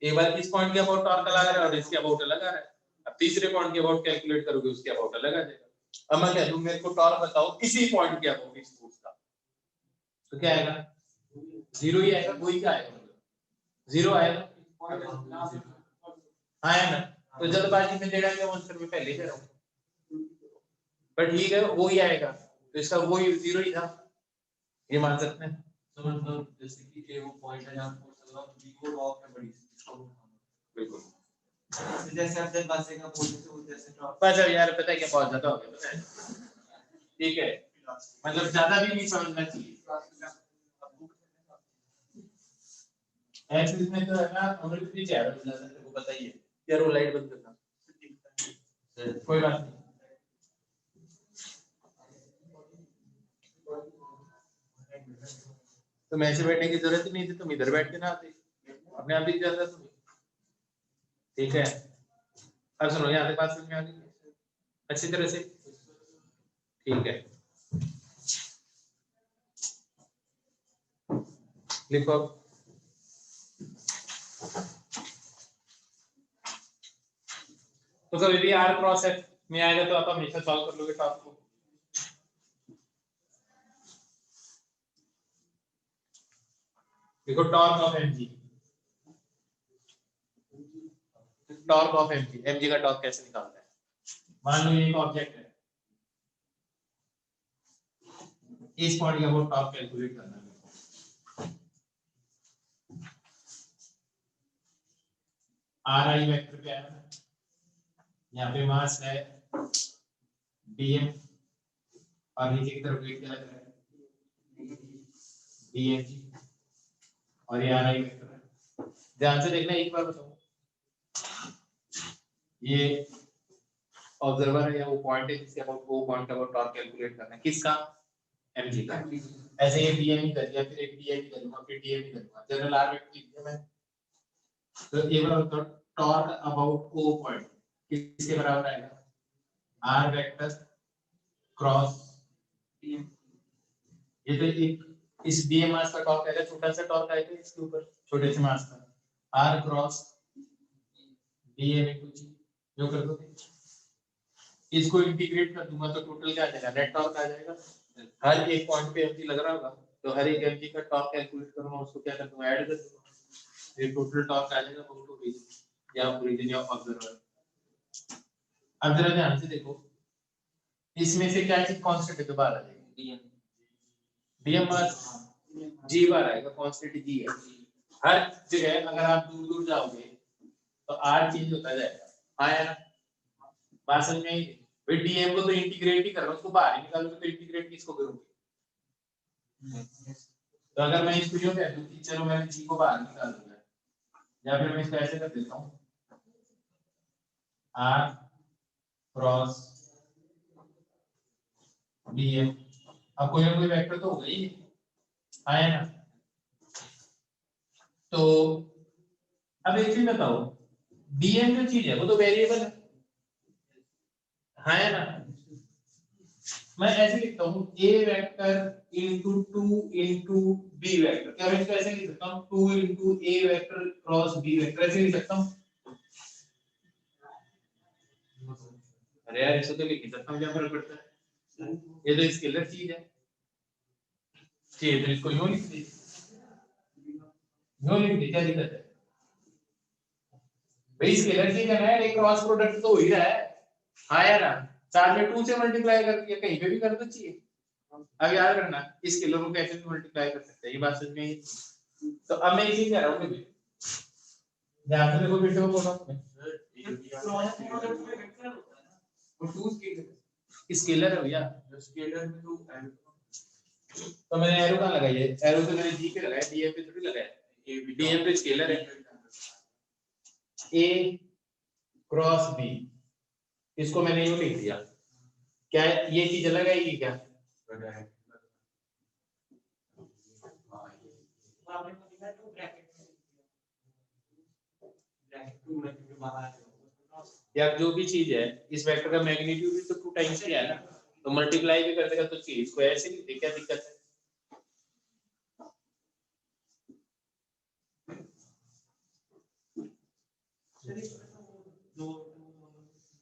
एक बार इस पॉइंट के अबाउट टॉर्क अलग आ रहा है और इसके अबाउट अलग आ रहा है, अब तीसरे पॉइंट के अबाउट कैलकुलेट करोगे उसके अबाउट अलग आ जाएगा। अब मैं कह दूं मेरे को टॉर्क बताओ इसी पॉइंट के अबाउट इस फोर्स का, तो क्या आएगा, जीरो ही आएगा, वही क्या आएगा, जीरो आएगा। हाँ है ना, तो जल्दबाजी में देना क्या आंसर में पहले कह रहा हूँ, पर ठीक है वो ही आएगा, तो इसका वो ही जीरो ही था, ये मान सकते हैं। तो मतलब जैसे कि ये वो पॉइंट है जहां फोर्स लगा बी को ड्रॉप है बड़ी इसको बिल्कुल जैसे आप जब बासे का बोलते थे वो जैसे ड्रॉप बस अब यार पता है क्या, बहुत ज्यादा हो गया पता है, ठीक है, मतलब ज्यादा भी नहीं समझना चाहिए। एक्चुअली में तो है ना, हमारे भी चेहरा बदला था, तेरे को पता ही है यार, वो लाइट बंद करना, कोई बात नहीं। तो ऐसे बैठने की जरूरत ही नहीं थी, तुम इधर बैठ के ना आते, अपने आप दिख जाता तुम्हें, ठीक है। अब सुनो, यहाँ से बात समझ में आ गई अच्छी तरह से, ठीक है, लिखो। तो कभी भी आर क्रॉस एफ में आएगा तो आप हमेशा सॉल्व कर लोगे टॉप को। देखो torque of MG, torque of MG, MG का टॉर्क कैसे निकालता है, मान लो ये एक ऑब्जेक्ट है, इस पॉइंट का वो टॉर्क कैलकुलेट करना है, आर आई वेक्टर पे है ना, यहाँ पे मास है डीएम और नीचे की तरफ वेट क्या लग रहा है डीएमजी, और ये आर आई वेक्टर है। ध्यान से देखना, एक बार बताऊं, ये ऑब्जर्वर है या वो पॉइंट है जिसके अबाउट वो पॉइंट अबाउट टॉर्क कैलकुलेट करना है, किसका, एमजी का। ऐसे ये डीएम ही कर दिया, फिर एक डीएम ही करूंगा, फिर डीएम ही करूंगा, जनरल आर वेक्टर लिख दिया मैं। तो ये वाला टॉर्क अबाउट ओ पॉइंट किसके बराबर आएगा, आर वेक्टर क्रॉस डीएम। ये तो एक इस डीएम मास का टॉर्क आएगा, छोटा सा टॉर्क आएगा इसके ऊपर छोटे से मास का, R cross DM equal to जो कर दो, इसको इंटीग्रेट कर दूंगा तो टोटल क्या आ जाएगा, नेट टॉर्क आ जाएगा। हर एक पॉइंट पे एमजी लग रहा होगा, तो हर एक एमजी का टॉर्क कैलकुलेट करूंगा, उसको क्या कर दूंगा, ऐड कर दूंगा, ये टोटल टॉर्क आ जाएगा बहुत ओरिजिन या ओरिजिन या ऑब्जर्वर। अब जरा ध्यान से देखो, इसमें से क्या चीज कांस्टेंट है, बाहर आ जाएगी डीएम मास, जी बार आएगा, कांस्टेंट जी है। हर जगह अगर आप दूर दूर जाओगे तो आर चेंज होता जाएगा, आया ना, बात समझ में आई। भाई डीएम को तो इंटीग्रेट ही कर रहा हूं, उसको बाहर ही निकालोगे तो इंटीग्रेट किसको करोगे, तो अगर मैं इसको यूं कह दूं कि चलो मैं जी को बाहर निकाल दूंगा, या फिर मैं इसको ऐसे कर देता हूं, आर क्रॉस डीएम, अब कोई ना कोई वेक्टर तो होगा ही, आया ना। तो अब एक चीज बताओ, डीएम जो चीज है वो तो वेरिएबल है, हाँ है ना। मैं ऐसे लिखता हूँ A vector into 2 into B vector, क्या मैं इसको ऐसे लिख सकता हूँ 2 into A vector cross B vector, ऐसे लिख सकता हूँ। अरे यार इसको तो लिख नहीं सकता हूँ, क्या फर्क पड़ता है, ये तो स्केलर चीज है, ठीक है तो इसको यूं लिख दे, यूं लिख दे, क्या दिक्कत है भाई, स्केलर चीज है ना, एक क्रॉस प्रोडक्ट तो हो ही रहा है, हाँ यार, चार में 2 से मल्टीप्लाई करके कहीं पे भी कर दो चाहिए। अब याद रखना इस किलो को कैसे भी मल्टीप्लाई कर सकते हैं, ये बात समझ में आई। तो अब मैं इसी कह रहा हूँ कि ध्यान से देखो फिर से वो बोलो, स्केलर है भैया, स्केलर में तो तो मैंने एरो कहाँ लगाई है, एरो तो मैंने जी पे लगाया, डीएम पे थोड़ी लगाया, डीएम पे स्केलर है, ए क्रॉस बी, इसको मैंने यूं लिख दिया, क्या ये चीज अलग आएगी क्या, या जो भी चीज है इस वेक्टर का मैग्नीट्यूड भी तो 2 टाइम्स ही है ना, तो मल्टीप्लाई भी कर देगा तो चीज को ऐसे नहीं, क्या दिक्कत है?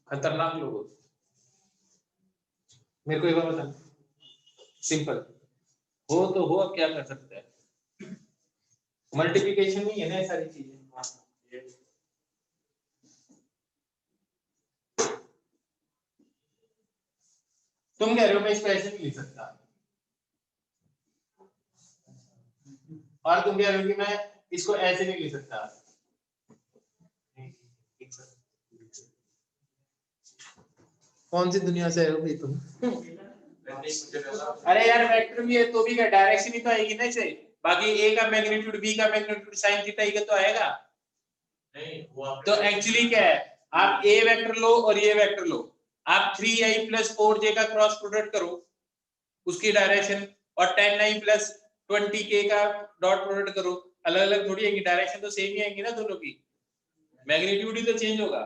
खतरनाक लोग हो। मेरे को एक बार बता, सिंपल हो तो हो, अब क्या कर सकते हैं, मल्टीप्लिकेशन नहीं है ना ये सारी चीजें। तुम कह रहे हो मैं इसको ऐसे नहीं लिख सकता, और तुम कह रहे हो कि मैं इसको ऐसे नहीं लिख सकता। कौन सी दुनिया से आए हो भाई तुम? अरे यार वेक्टर भी है तो भी क्या डायरेक्शन ही तो आएगी ना इसे, बाकी ए का मैग्नीट्यूड बी का मैग्नीट्यूड sin थीटा का तो आएगा नहीं। तो एक्चुअली क्या है, आप ए वेक्टर लो और ये वेक्टर लो, आप 3i + 4j का क्रॉस प्रोडक्ट करो उसकी डायरेक्शन, और 10i + 20k का डॉट प्रोडक्ट करो, अलग अलग थोड़ी आएगी, डायरेक्शन तो सेम ही आएंगी ना दोनों की, मैग्नीट्यूड ही तो चेंज होगा।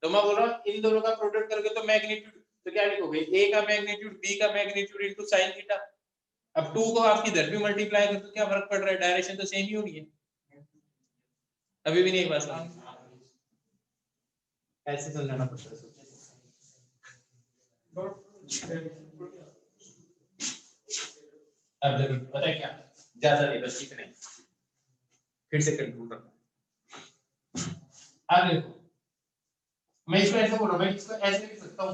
तो मैं बोल रहा हूँ इन दोनों का प्रोडक्ट करके तो मैग्नीट्यूड, तो क्या लिखोगे, ए का मैग्नीट्यूड बी का मैग्नीट्यूड इनटू sin थीटा। अब 2 को आप किधर भी मल्टीप्लाई कर तो क्या फर्क पड़ रहा है, डायरेक्शन तो सेम ही होनी है। अभी भी नहीं बस ऐसे समझाना पड़ता है। अब देखो पता है क्या, ज्यादा नहीं बस इतने, फिर से कंट्रोल करना। अब देखो मैं इसको ऐसे बोल रहा हूँ, मैं इसको ऐसे लिख सकता हूँ,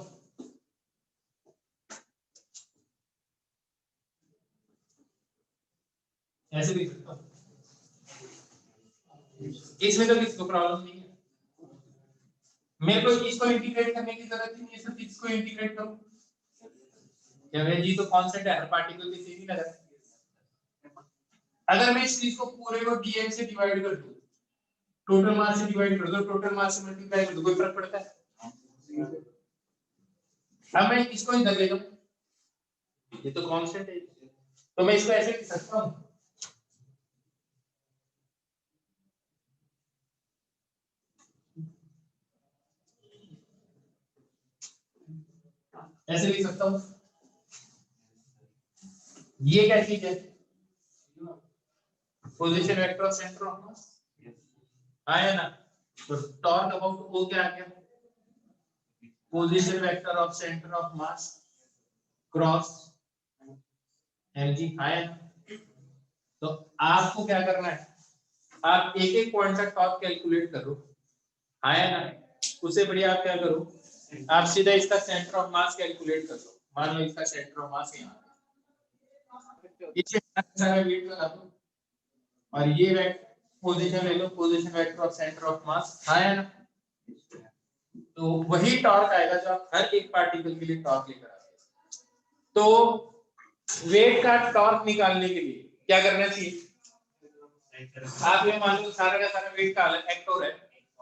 ऐसे लिख सकता हूँ, इसमें तो किसी को प्रॉब्लम नहीं है। मेरे को इसको इंटीग्रेट करने की जरूरत ही नहीं है, सिर्फ इसको इंटीग्रेट करो, क्या है जी, तो कांस्टेंट है, हर पार्टिकल के सेम ही लगा। अगर मैं इस चीज को पूरे को dm से डिवाइड कर दूं, टोटल मास से डिवाइड कर दो, टोटल मास से मल्टीप्लाई कर दो, कोई फर्क पड़ता है? अब मैं इसको इधर ले जाऊं, ये तो कांस्टेंट है, तो मैं इसको ऐसे लिख सकता हूं, ऐसे लिख सकता हूं। ये क्या चीज है, position vector of centre of mass आया ना, तो टॉर्क अबाउट ओ क्या आ गया, position vector of centre of mass cross mg आया ना। तो आपको क्या करना है, आप एक एक पॉइंट का टॉर्क कैलकुलेट करो, आया ना, उससे बढ़िया आप क्या करो, आप सीधा इसका सेंटर ऑफ मास कैलकुलेट कर लो। मान लो इसका सेंटर ऑफ मास यहाँ सारा वेट लगा दो, और ये वेक्टर पोजीशन ले लो, position vector of centre of mass आया ना, तो वही टॉर्क आएगा जो आप हर एक पार्टिकल के लिए टॉर्क लेकर आते हैं। तो वेट का टॉर्क निकालने के लिए क्या करना चाहिए, आप ये मान लो सारा का सारा वेट का एक्टर है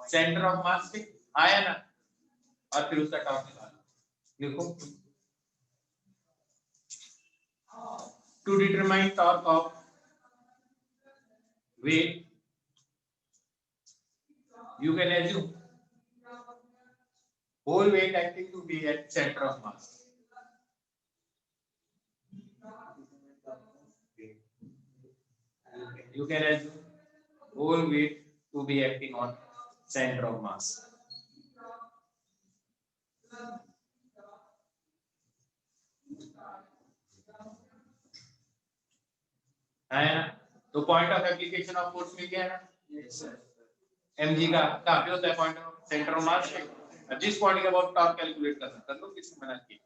सेंटर ऑफ मास से, आया ना, और फिर उसका टॉर्क निकालो, लिखो to determine torque of weight you can assume whole weight acting to be at center of mass. You can assume whole weight to be acting on center of mass. है ना, तो point of application of force मिल गया ना, mg का कहां पे होता है, point of centre of mass पे। अब जिस पॉइंट के अबाउट टॉर्क कैलकुलेट करना कर लो, किसने मना किया।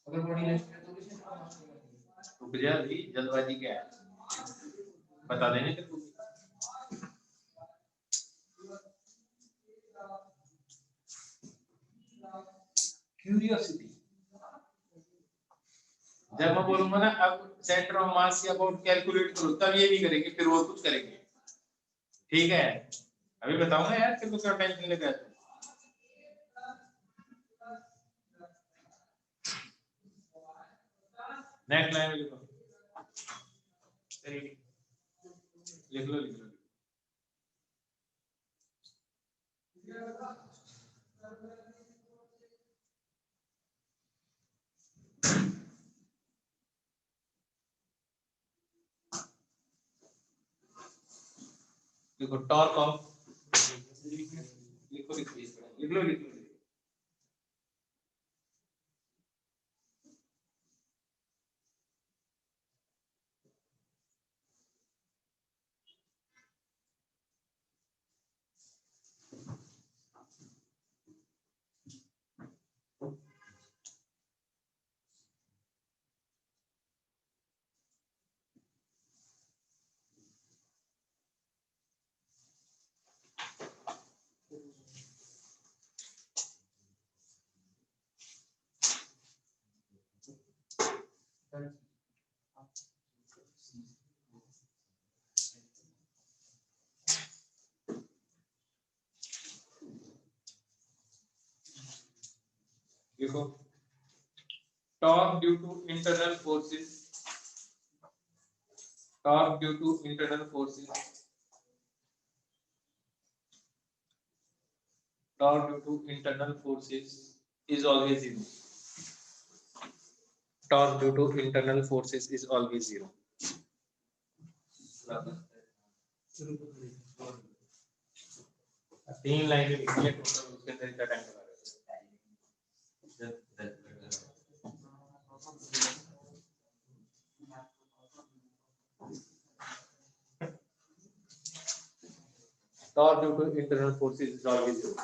अगर बॉडी रेस्ट है तो भी सेंटर ऑफ मास तो बुझा भी जल्दबाजी क्या है, बता देने तेरे को। क्यूरियोसिटी, जब मैं बोलूंगा ना अब सेंटर ऑफ मास के अबाउट कैलकुलेट करो, तब ये नहीं करेंगे, फिर वो कुछ करेंगे, ठीक है, अभी बताऊंगा यार, तेरे को क्या टेंशन लेकर। नेक्स्ट लाइन में लिखो, लिख लो लिख लो। देखो टॉर्क ऑफ, लिखो लिखो लिख लो लिख लो। देखो torque due to internal forces, torque due to internal forces, torque due to internal forces is always zero. Torque due to internal forces is always zero. तीन लाइन लिखी है टोटल, उसके अंदर इतना टाइम लगा torque due to internal forces is always zero.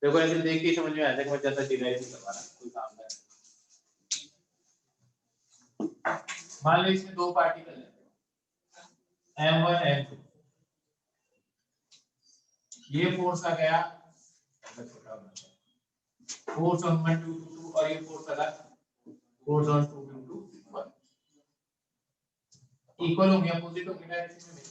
देखो ऐसे देख के समझ में आ जाएगा, मैं ज्यादा डिराइव नहीं करवा रहा, कोई काम नहीं। मान लो इसमें दो पार्टिकल है M1 M2, ये फोर्स आ गया फोर्स ऑन 1 2 2 और ये फोर्स आ फोर्स ऑन 2 2 2 1, इक्वल हो गया, अपोजिट हो गया डायरेक्शन में।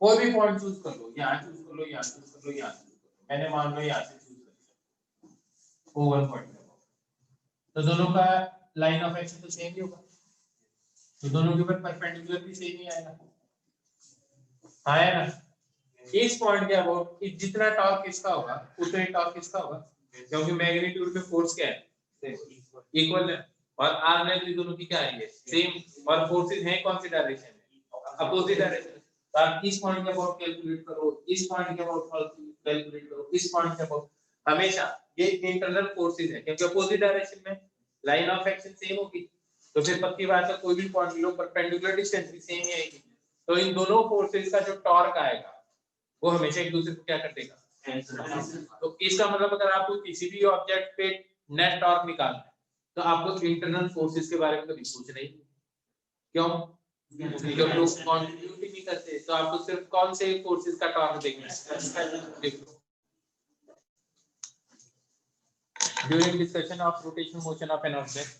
कोई भी पॉइंट चूज कर लो, यहाँ चूज कर लो, यहाँ चूज कर लो, यहाँ चूज कर लो, मैंने मान लो यहाँ से चूज कर लिया O1 पॉइंट, तो दोनों का लाइन ऑफ एक्शन तो सेम ही होगा, तो दोनों के ऊपर परपेंडिकुलर भी सेम ही आएगा, आया ना। इस पॉइंट के अबाउट जितना टॉर्क किसका होगा उतना ही टॉर्क किसका होगा, क्योंकि मैग्नीट्यूड में फोर्स क्या है इक्वल है, और आर्म लेंथ भी दोनों की क्या है सेम, और फोर्सेस हैं कौन सी डायरेक्शन में अपोजिट डायरेक्शन। तो आप इस पॉइंट के अबाउट कैलकुलेट करो, इस पॉइंट के अबाउट कैलकुलेट करो, इस पॉइंट के अबाउट, हमेशा ये इंटरनल फोर्सेस है क्योंकि अपोजिट डायरेक्शन में लाइन ऑफ एक्शन सेम होगी, तो फिर पक्की बात है कोई भी पॉइंट लो परपेंडिकुलर डिस्टेंस भी सेम ही आएगी, तो इन दोनों फोर्सेस का जो टॉर्क आएगा वो हमेशा एक दूसरे को क्या कर देगा। तो इसका मतलब अगर आपको किसी भी ऑब्जेक्ट पे नेट टॉर्क निकालना है तो आपको इंटरनल फोर्सेस के बारे में कभी सोचना ही, क्यों, क्योंकि लोग कंट्रीब्यूट ही नहीं करते, तो आपको सिर्फ कौन से फोर्सेस का टॉर्क देखना है। During discussion of rotation motion of an object,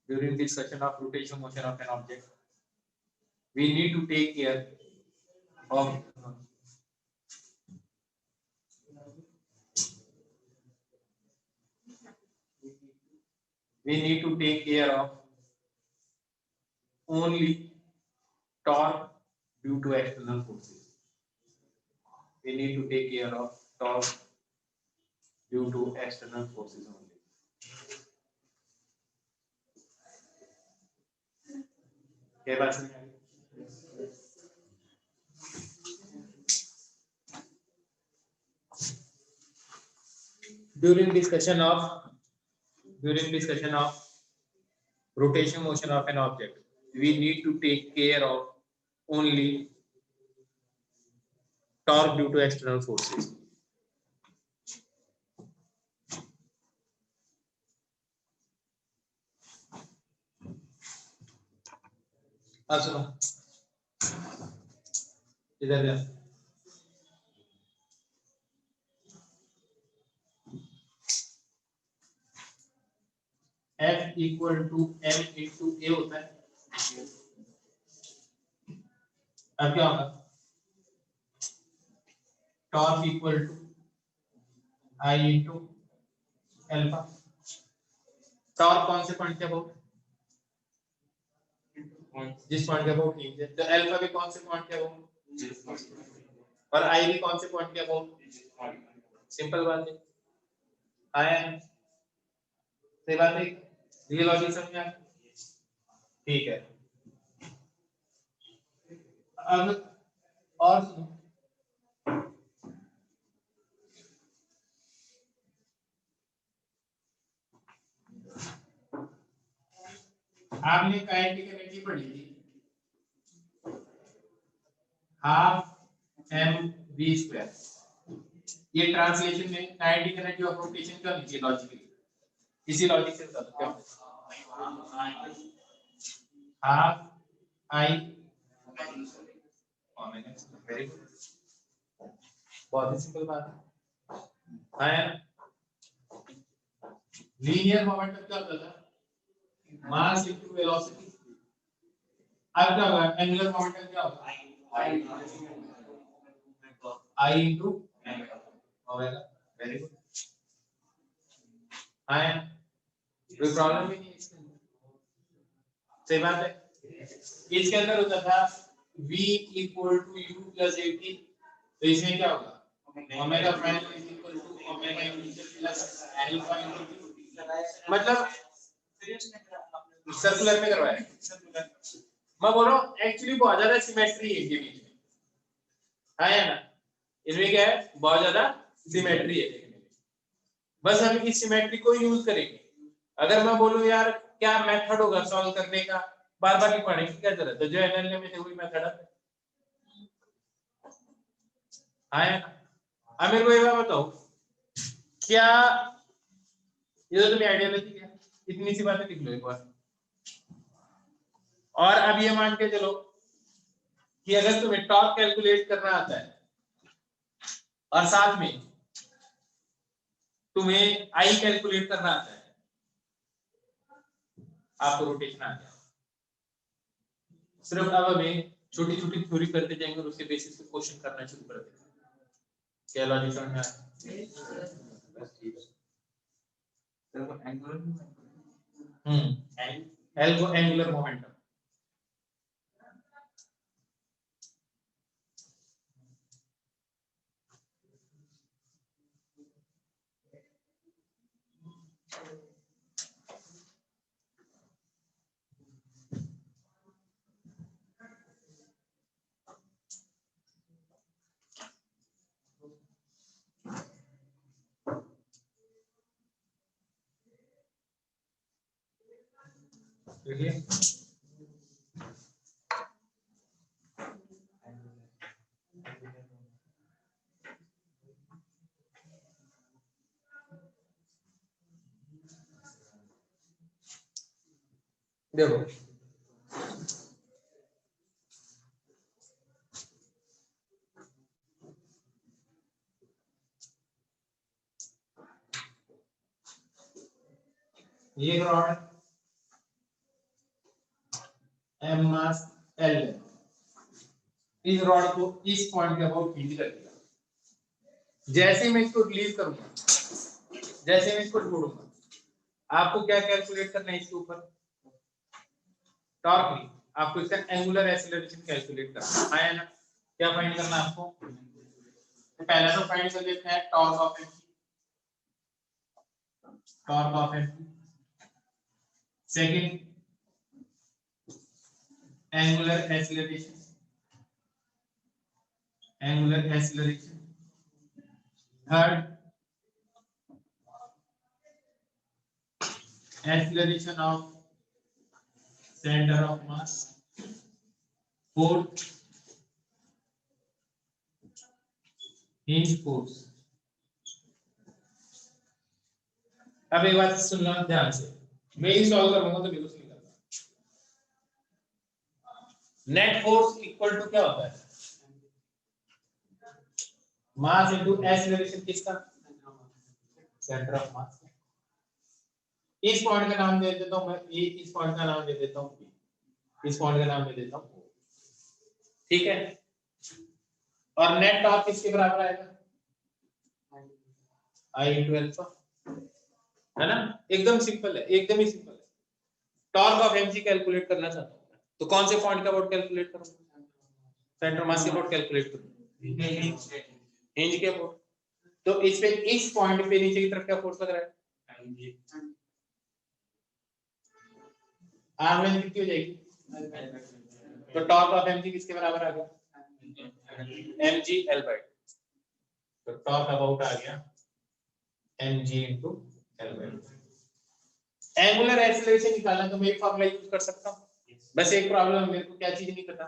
during discussion of rotation motion of an object, we need to take care of only torque due to external forces. We need to take care of torque due to external forces only. क्या बात है? During discussion of rotation motion of an object, we need to take care of only torque due to external forces. अब सुनो इधर जा, F equal to M into A होता है, अब क्या होगा torque equal to I into alpha, torque कौन से पॉइंट के अबाउट, जिस पॉइंट के अबाउट हिंज है, तो अल्फा भी कौन से पॉइंट के अबाउट, और आई भी कौन से पॉइंट के अबाउट, सिंपल बात है। आया सही बात है, रियल लॉजिक समझ में आ गया? ठीक है, अब और सुनो, आपने काइनेटिक एनर्जी पढ़ी थी, हाफ एम वी स्क्वायर, ये ट्रांसलेशन में काइनेटिक एनर्जी ऑफ रोटेशन क्या लिखी है लॉजिकली, इसी लॉजिक से बता दो क्या half I omega, very good, बहुत ही सिंपल बात है। लीनियर मोमेंटम क्या होता था, मास इनटू वेलोसिटी, अब क्या होगा एंगुलर मोमेंटम क्या होगा, आई इनटू ओमेगा, वेरी गुड। आया कोई प्रॉब्लम ही नहीं इसके अंदर, सही बात है। इसके अंदर होता था v equal to u plus at, तो इसमें क्या होगा omega final is equal to omega initial plus alpha into t, मतलब सर्कुलर में करवाया, मैं बोल रहा हूँ एक्चुअली बहुत ज्यादा सिमेट्री है इनके बीच में, है ना, इनमें क्या है बहुत ज्यादा सिमेट्री है, बस हम इस सिमेट्री को यूज करेंगे। अगर मैं बोलूं यार क्या मेथड होगा सॉल्व करने का, बार बार नहीं पढ़ने की क्या जरूरत है, जो एनएलएम में थे वही मेथड है। अब मेरे को एक बात बताओ, क्या ये तो तुम्हें आइडियोलॉजी है, इतनी सी बातें लिख लो एक बार, और अब ये मान के चलो कि अगर तुम्हें टॉर्क कैलकुलेट करना आता है और साथ में तुम्हें आई कैलकुलेट करना आता है, आपको रोटेशन आ गया, सिर्फ अब हमें छोटी छोटी थ्योरी करते जाएंगे और उसके बेसिस पे क्वेश्चन करना शुरू कर देंगे। क्या लॉजिक समझ में आया? एल को एंगुलर मोमेंटम, देखिए देखो ये रॉड एम मास एल, इस रॉड को इस पॉइंट के अबाउट हिंज कर दिया, जैसे मैं इसको रिलीज करूंगा, जैसे मैं इसको छोड़ूंगा, आपको क्या कैलकुलेट करना है इसके ऊपर, टॉर्क नहीं, आपको इसका एंगुलर एक्सीलरेशन कैलकुलेट करना है ना। क्या फाइंड करना है आपको, तो पहला तो फाइंड कर लेते हैं torque of M, torque of M, second angular acceleration, angular acceleration, third acceleration of center of mass, fourth hinge force। अब एक बात सुनना ध्यान से, मैं ही सॉल्व करूंगा तो बिल्कुल नहीं करना। नेट फोर्स इक्वल टू क्या होता है, मास इनटू एक्सीलरेशन किसका, सेंटर ऑफ मास। इस पॉइंट का नाम दे देता हूं मैं, इस पॉइंट का नाम दे देता हूं, इस पॉइंट का नाम दे देता हूं, ठीक है। और नेट टॉर्क किसके बराबर आएगा, आई इनटू अल्फा। है ना, एकदम सिंपल है, एकदम ही सिंपल है। टॉर्क ऑफ mg कैलकुलेट करना चाहता हूं, तो कौन से पॉइंट का अबाउट कैलकुलेट करूंगा? सेंटर मास के अबाउट कैलकुलेट करूंगा, हिंज के अबाउट। तो इस पे, इस पॉइंट पे नीचे की तरफ क्या फोर्स लग रहा है? आर्म लेंथ कितनी हो जाएगी? तो टॉर्क ऑफ mg किसके बराबर आ गया? mg L/2। तो टॉर्क अबाउट आ गया mg into L/2। Angular acceleration निकालना तो मैं एक फार्मूला यूज कर सकता हूं, बस एक प्रॉब्लम है, मेरे को क्या चीज नहीं पता।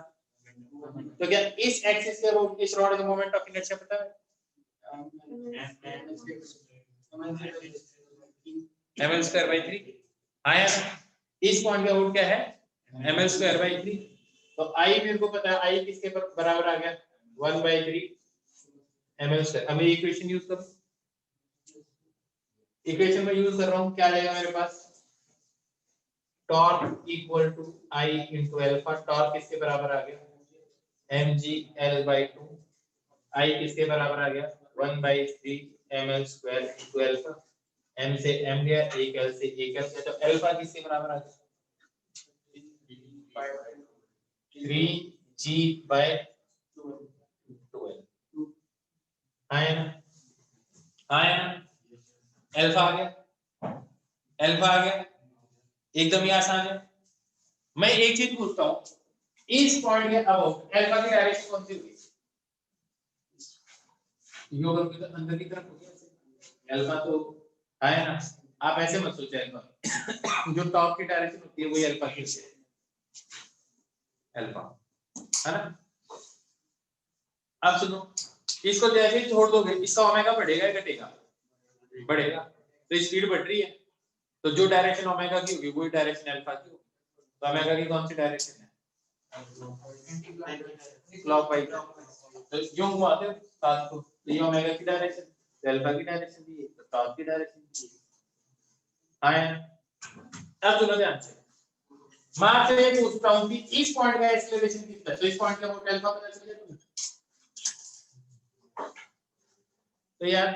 तो क्या इस एक्सिस के अबाउट इस रॉड का मोमेंट ऑफ इनर्शिया पता है? ml²/3। आया ना? इस पॉइंट का अबाउट क्या है? ml²/3। तो I मेरे को पता है, I किसके बराबर आ गया? 1/3 ml²। अब मैं इक्वेशन यूज करूं, इक्वेशन में यूज कर रहा हूं, क्या रहेगा मेरे पास? Torque equal to I into alpha. Torque किसके बराबर आ गया? mg L/2। I किसके बराबर आ गया? 1/3 ml² into अल्फा। m से m गया, एक l से एक l गया, तो अल्फा किसके बराबर आ गया? 3g/12। आया ना? आया ना? अल्फा आ गया, अल्फा आ गया, एकदम ही आसान है। मैं एक चीज पूछता हूं, इस पॉइंट के अबाउट अल्फा की डायरेक्शन कौन सी होगी? योगल की तो अंदर की तरफ होगी, अल्फा तो आया ना। आप ऐसे मत सोचिए, अल्फा जो टॉप की डायरेक्शन होती है वही अल्फा की होती है, अल्फा, है ना। अब सुनो, इसको जैसे ही छोड़ दोगे इसका ओमेगा बढ़ेगा या घटेगा? बढ़ेगा। तो स्पीड बढ़ रही है, तो जो डायरेक्शन ओमेगा की होगी वही डायरेक्शन अल्फा की होगी। तो ओमेगा की कौन सी डायरेक्शन है? क्लॉकवाइज। तो यूं घुमाते हो साथ को, तो ये ओमेगा की डायरेक्शन, अल्फा की डायरेक्शन भी है, तो टॉप की डायरेक्शन भी है। हाँ, अब सुनो ध्यान से, मैं आपसे ये पूछता हूं कि इस पॉइंट का एक्सीलरेशन कितना है, तो इस पॉइंट का मोमेंट अल्फा पता चल जाएगा। तो यार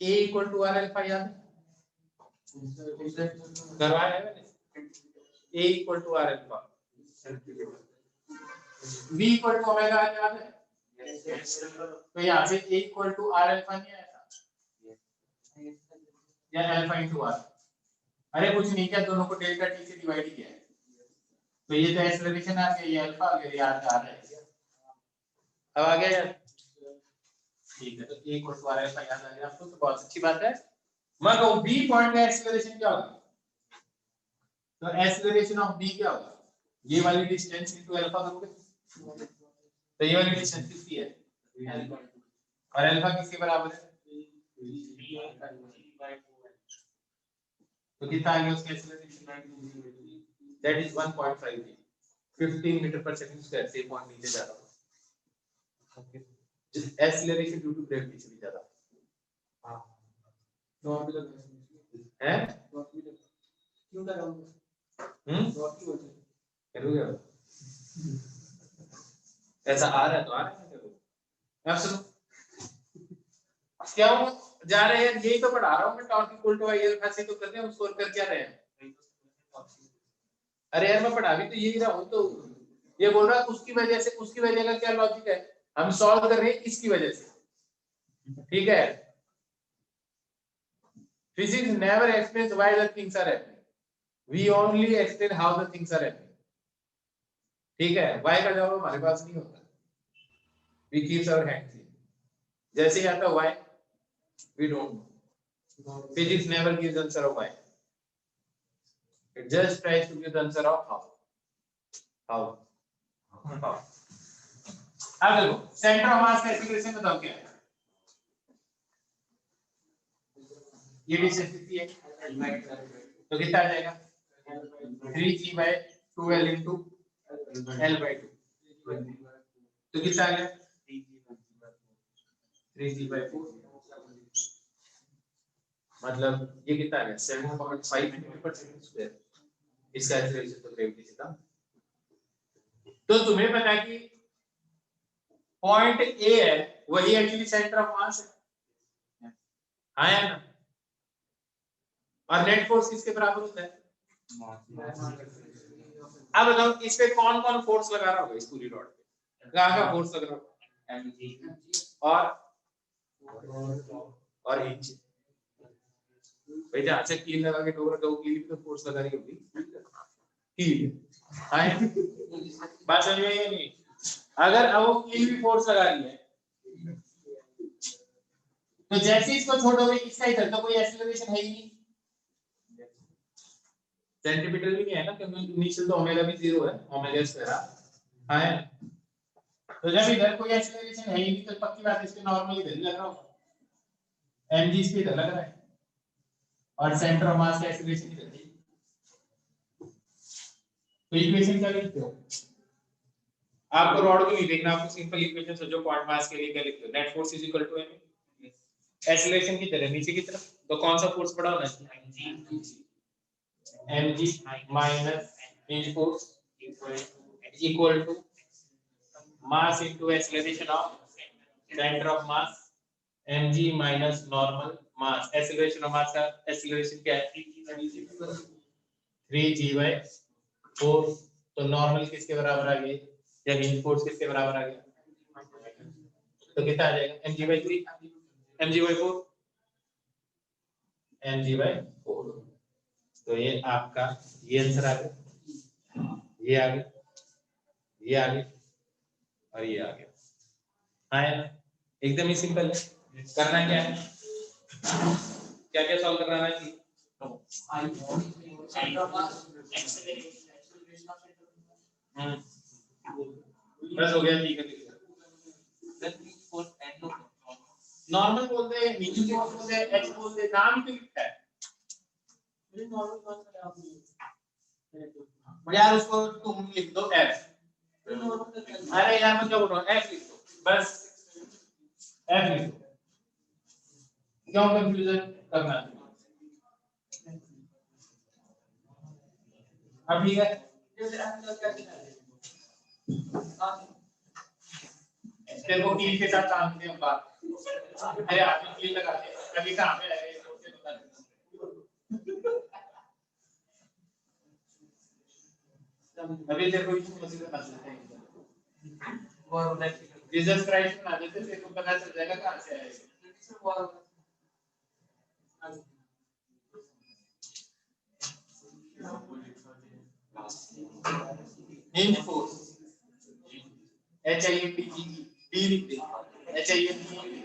a equal to R alpha याद करवाया है मैंने, a equal to R alpha, v equal to omega याद है। तो यहाँ से a equal to R alpha नहीं आया था, या अल्फा इनटू आर? अरे कुछ नहीं किया, दोनों को डेल्टा टी से डिवाइड किया है, तो ये तो एक्सीलरेशन आ गया, ये अल्फा आ गया, ये आर है। अब आ गया यार, ठीक है। तो a equal to R alpha याद आ गया आपको, तो बहुत अच्छी बात है। मैं कहूं b पॉइंट का एक्सीलरेशन क्या होगा? तो एक्सीलरेशन ऑफ b क्या होगा? ये वाली डिस्टेंस इनटू अल्फा करोगे, तो ये वाली डिस्टेंस कितनी है? अल्फा। और अल्फा किसके बराबर है? तो कितना आ गया उसका acceleration? That is 1.5 15 metre per second square से पॉइंट नीचे जा रहा है। Okay, acceleration due to gravity से भी ज्यादा है। क्यों कर रहा हूं? करोगे ऐसा आ रहा है तो आ रहा है, करो। अब सुनो, क्या वो जा रहे हैं, यही तो पढ़ा रहा हूं मैं, torque equal to I alpha से तो कर रहे हैं, स्कोर कर क्या रहे हैं? अरे यार मैं पढ़ा भी तो यही रहा हूं, तो ये बोल रहा है उसकी वजह से, उसकी वजह का क्या लॉजिक है? हम सॉल्व कर रहे हैं इसकी वजह से, ठीक है। Physics never explains why the things are happening. We only explain how the things are happening. ठीक है, why का जवाब हमारे पास नहीं होता. We keep our hands in. जैसे ही आता why, we don't know. Physics never gives answer of why. It just tries to give the answer of how. How. अब देखो, center of mass का एक्सप्रेशन बताओ क्या है? ये डिस्टेंस कितनी है? तो कितना आ जाएगा? 3g/2l into l/2। तो कितना आ गया? 3g/4। मतलब ये कितना आ गया? 7.5 मीटर पर सेकंड स्क्वायर। इसका एक्सीलरेशन तो ग्रेविटी से कम। तो तुम्हें पता है कि पॉइंट ए है, वही एक्चुअली सेंटर ऑफ मास है, हाँ या ना? और नेट फोर्स किसके बराबर होता है? अब बताओ इस पे कौन कौन फोर्स लगा रहा होगा इस पूरी रॉड पे? कहाँ फोर्स लग रहा होगा? और इंच। भाई जहाँ से कील लगा के ठोक दो कील भी तो फोर्स लगा रही होगी कील। हाँ बात समझ में आई या नहीं? अगर अब वो कील भी फोर्स लगा रही है तो जैसे इसको छोड़ोगे इसका इधर तो कोई एक्सीलरेशन है ही नहीं, सेंटीमीटर भी नहीं है ना क्योंकि इनिशियल तो ओमेगा भी 0 है, ओमेगा स्क्वायर है। तो जब इधर कोई एक्सीलरेशन है ही नहीं तो पक्की बात इसके नॉर्मल इधर ही लग रहा होगा, mg इस पे इधर लग रहा है और सेंटर ऑफ मास का एक्सीलरेशन इधर है। तो इक्वेशन क्या लिखते हो? आपको रॉड को नहीं देखना, आपको सिंपल इक्वेशन समझो पॉइंट मास के लिए क्या लिखते हो? Net force is equal to m, acceleration की तरह नीचे की तरफ तो कौन सा फोर्स बड़ा होना चाहिए? mg माइनस इंच force equal to mass into acceleration of center of mass mg minus normal mass, acceleration of mass का acceleration क्या है? 3g by 4। तो नॉर्मल किसके बराबर आ गई या इंच फोर्स किसके बराबर आ गया? तो कितना आ जाएगा? mg by 3 mg by 4 mg by 4। तो ये आपका ये आंसर आ गया, ये आ गया, ये आ गया और ये आ गया। हाँ है ना, एकदम ही सिंपल है। करना क्या है, क्या क्या सॉल्व करना है जी? बस हो गया, ठीक है। नॉर्मल बोलते हैं, नीचे बोलते हैं, एच बोलते हैं, नाम ही तो लिखता है। यार उसको तुम लिख दो एफ। अरे यार मैं क्या बोल रहा हूँ, एफ लिख दो बस, एफ लिख दो। क्यों कंफ्यूजन करना है? अब ठीक है, तेरे को कील के साथ काम करते हैं बात। अरे आपने कील लगा के कभी कहाँ पे लगे सोच के बता दो। अभी तेरे को इसको मसीह बता देते हैं और जीसस क्राइस्ट बना देते तेरे को पता चल जाएगा कहाँ से आएगा। Inch force H I N D G D लिख दे, H I N D.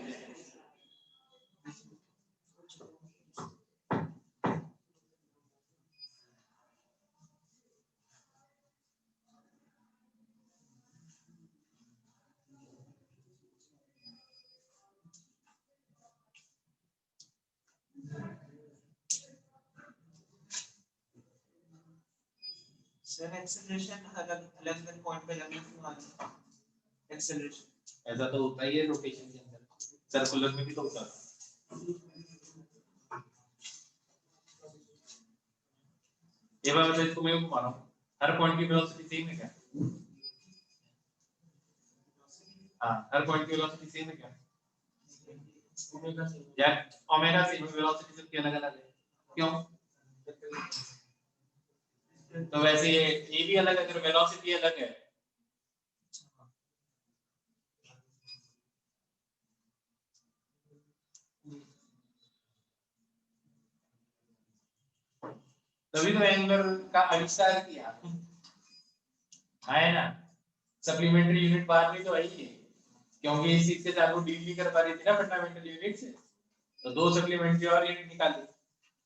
Sir acceleration अलग अलग पॉइंट पे लगने की बात है। एक्सेलरेशन ऐसा तो होता ही है रोटेशन के अंदर, सर्कुलर में भी तो होता है। ये बात मैं इसको मैं घुमा रहा हूँ, हर पॉइंट की वेलोसिटी सेम है क्या? हाँ, हर पॉइंट की वेलोसिटी सेम है क्या? यार ओमेगा से वेलोसिटी सबकी अलग अलग है, क्यों? तो वैसे ये भी अलग है, अगर वेलोसिटी अलग है तभी तो एंगुलर का आविष्कार किया है ना। सप्लीमेंट्री यूनिट बाद में तो आई है, क्योंकि इस चीज के साथ वो डील नहीं कर पा रही थी ना फंडामेंटल यूनिट से, तो दो सप्लीमेंट्री और यूनिट निकाली,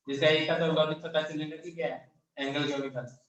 जिसका एक का तो लॉजिक पता चलेगा कि क्या है, एंगल क्यों निकाला।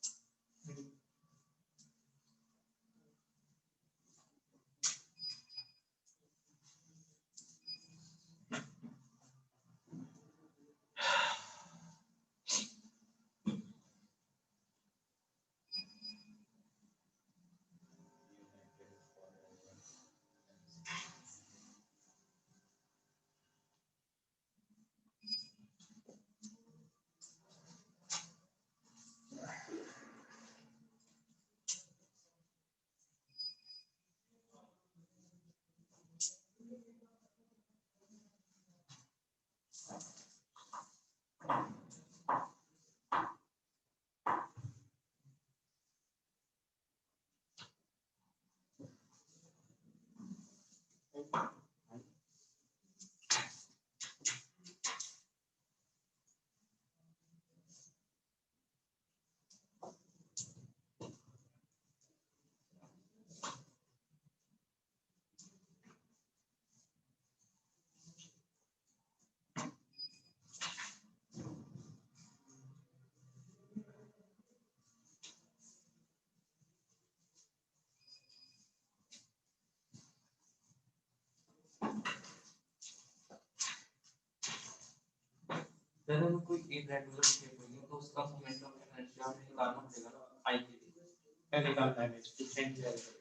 अगर कोई इरेगुलर शेप होगी तो उसका मोमेंट ऑफ इनर्शिया निकालना पड़ेगा आई के लिए। क्या निकालना है मुझे पूछा ही नहीं जाएगा।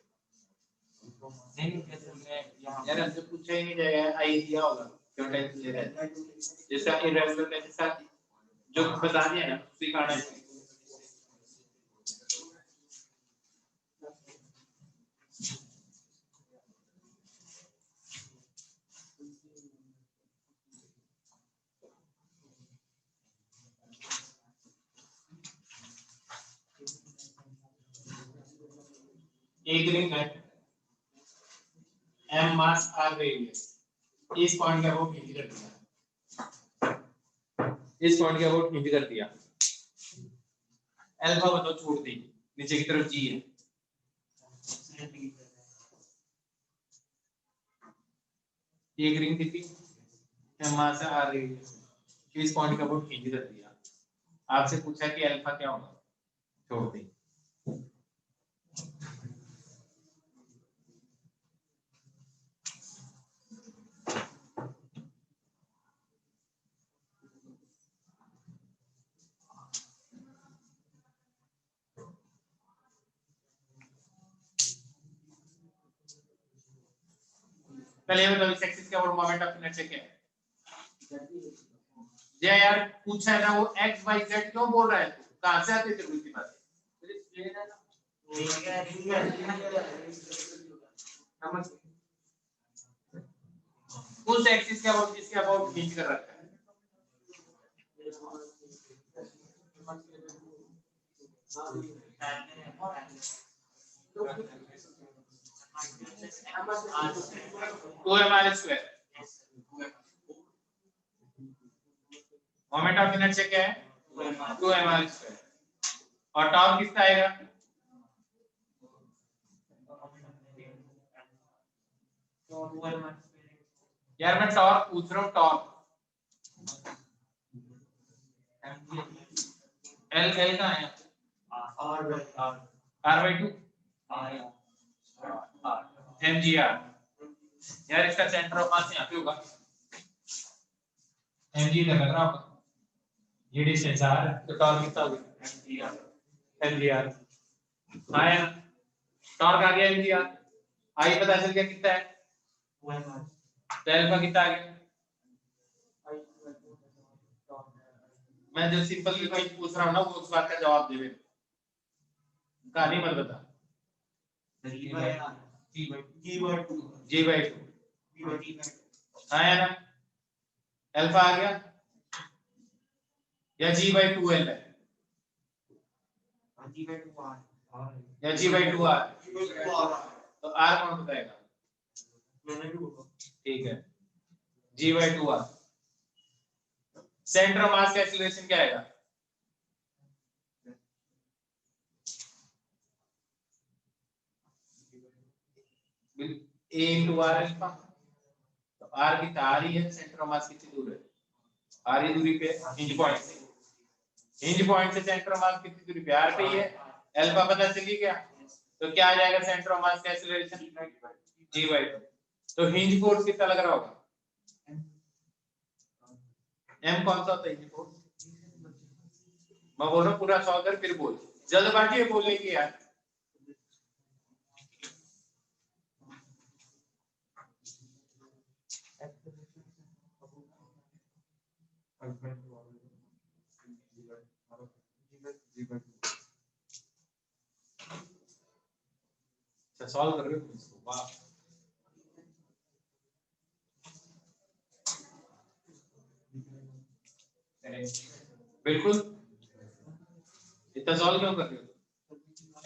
नहीं जैसे मैं यहाँ यार हमसे पूछा ही नहीं जाएगा आई दिया होगा क्यों टेंशन ले रहा है। जैसा इरेगुलर के साथ जो बता दिया ना उसी का आना है। एक रिंग है m मास r रेडियस इस पॉइंट का वो हिंज कर दिया। इस पॉइंट का वो हिंज कर दिया। अल्फा बताओ छोड़ दी नीचे की तरफ g है। एक रिंग थी m मास r रेडियस इस पॉइंट का वो हिंज कर दिया। आपसे पूछा कि अल्फा क्या होगा छोड़ दी। पहले ये बताओ इस एक्सिस का मोमेंट ऑफ इनर्शिया क्या है। जय यार पूछा है ना वो x y z क्यों बोल रहा है तू कहां से आती है तेरे को इतनी बात। उस एक्सिस के अबाउट जिसके अबाउट हिंज कर रखा है। Two M R square moment of inertia क्या है 2mr स्क्वायर और टॉर्क कितना आएगा यार मैं टॉर्क पूछ रहा हूँ टॉर्क एल एल का है r/2 mgr यार इसका सेंटर ऑफ मास यहाँ पे होगा mg लग रहा होगा ये डिस्टेंस r तो टॉर्क कितना होगा mgr आया टॉर्क आ गया mgr आई पता चल गया कितना है तो अल्फा कितना आ गया मैं जो सिंपल क्वेश्चन पूछ रहा हूँ ना वो उस बात का जवाब दे कहानी मत बता g/2 आया ना अल्फा आ गया या g/2l है या g/2r तो r कौन बताएगा ठीक है g/2r सेंटर ऑफ मास का एक्सीलरेशन क्या आएगा a into r अल्फा तो r की तार ही है सेंटर ऑफ मास कितनी दूर है r ही दूरी पे हिंज पॉइंट से सेंटर ऑफ मास कितनी दूरी पे r पे ही है अल्फा पता चली क्या तो क्या आ जाएगा सेंटर ऑफ मास का एक्सीलरेशन g/2 तो हिंज फोर्स कितना लग रहा होगा m कौन सा होता है हिंज फोर्स मैं बोल रहा हूं पूरा सॉल्व कर फिर बोल जल्दबाजी है बोलेगी यार सॉल्व कर रहे हो इसको वाह बिल्कुल इतना सॉल्व क्यों कर रहे हो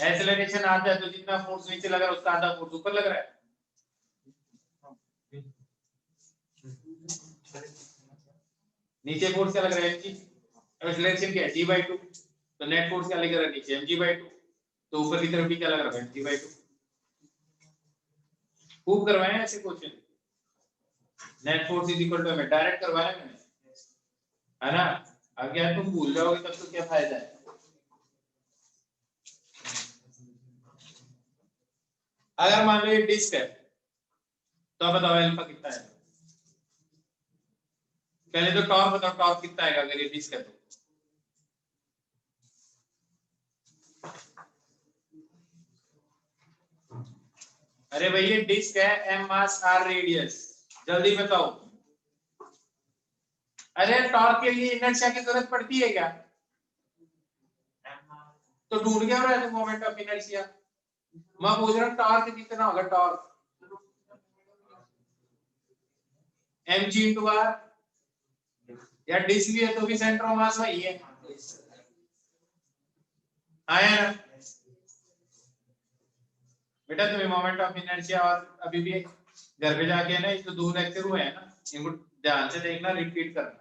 एक्सेलरेशन आता है तो जितना फोर्स नीचे लग रहा है उसका आधा फोर्स ऊपर लग रहा है नीचे फोर्स क्या लग रहा है mg, एक्सेलरेशन क्या है g/2, तो नेट फोर्स क्या लग रहा है नीचे mg/2, तो ऊपर की तरफ भी क्या लग रहा है mg/2। खूब करवाए हैं ऐसे question, net force is equal to M, direct करवाया मैंने, है ना। अब क्या तुम भूल जाओगे तब तो क्या फायदा है। अगर मान लो ये डिस्क है तो अब बताओ अल्फा कितना है। पहले तो टॉर्क बताओ, टॉर्क कितना आएगा अगर ये डिस्क है तो। अरे भाई ये डिस्क है, एम मास आर रेडियस, जल्दी बताओ। अरे टॉर्क के लिए इनर्शिया की जरूरत पड़ती है क्या? तो ढूंढ क्या रहा है तो मोमेंट ऑफ इनर्शिया। मैं पूछ रहा हूँ टॉर्क कितना होगा, टॉर्क mg into r, या डिस्क भी है तो भी सेंटर ऑफ मास वही है, आया ना बेटा। तुम्हें मोमेंट ऑफ इनर्शिया और अभी भी घर पे जाके ना ये तो 2 लेक्चर हुए हैं ना, इनको ध्यान से देखना, रिपीट करना,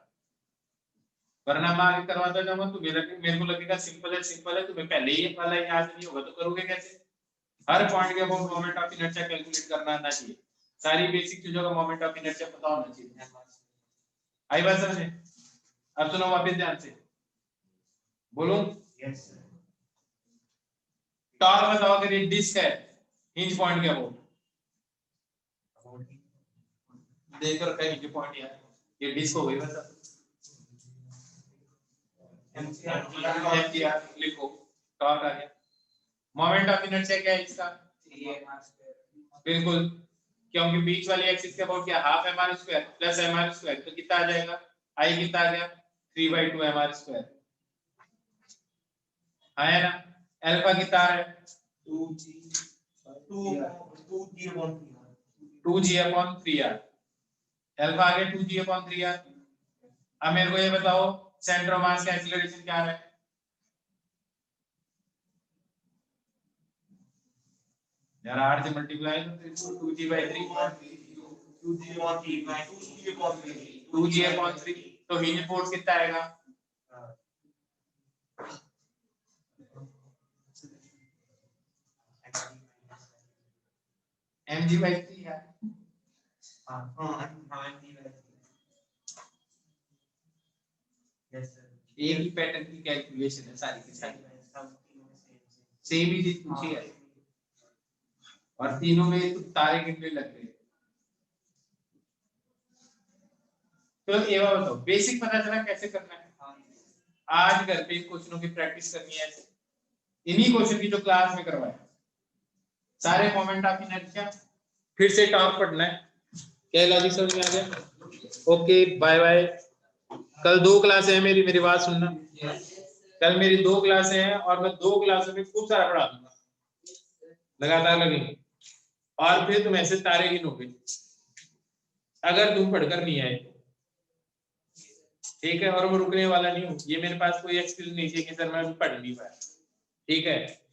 वरना मैं आगे करवाता जाऊंगा तो मेरे को लगेगा सिंपल है, तुम्हें पहले ही वाला याद नहीं होगा तो करोगे कैसे। हर पॉइंट के about moment of inertia calculate करना आना चाहिए, सारी बेसिक चीजों का मोमेंट ऑफ इनर्शिया पता होना चाहिए। आई बात समझे? अब सुनो वापस ध्यान से, बोलो टॉर्क बताओ अगर ये डिस्क है हिंज पॉइंट के अबाउट, देख कर कहीं हिंज पॉइंट यार, ये डिस्क हो गई बता एमजीआर लिखो, टॉर्क आ गया। मोमेंट ऑफ इनर्शिया क्या है इसका, बिल्कुल, क्योंकि बीच वाली एक्सिस के अबाउट क्या half M R square plus M R square, तो कितना आ जाएगा, आई कितना आ गया 3/2 एम आर स्क्वायर, है ना। अल्फा कितना है 2g/3r, अल्फा आ गया 2g/3r। अब मेरे को ये बताओ सेंटर ऑफ मास का एक्सीलरेशन क्या है, यार r से मल्टीप्लाई तो 2g/3 2g/3, तो हिंज फोर्स कितना आएगा, mg/3 है। एक ही पैटर्न की कैलकुलेशन है सारी की सारी, सेम ही चीज पूछी है और तीनों में तो तारे गिनने लग गए। तो ये बताओ बेसिक पता चला कैसे करना है। आज घर पे क्वेश्चनों की प्रैक्टिस करनी है, इन्हीं क्वेश्चन की जो क्लास में करवाए, सारे मोमेंट ऑफ इनर्शिया, फिर से टॉर्क पढ़ना है। क्या लॉजिक समझ में आ गया? Okay bye bye. कल 2 क्लासें हैं मेरी बात सुनना, कल मेरी 2 क्लासें हैं और मैं 2 क्लासों में खूब सारा पढ़ा दूंगा, लगातार लगेंगे, और फिर तुम ऐसे तारे गिनोगे अगर तुम पढ़कर नहीं आए, ठीक है। और मैं रुकने वाला नहीं हूँ, ये मेरे पास कोई एक्सक्यूज नहीं है कि सर मैं पढ़ नहीं पाया, ठीक है।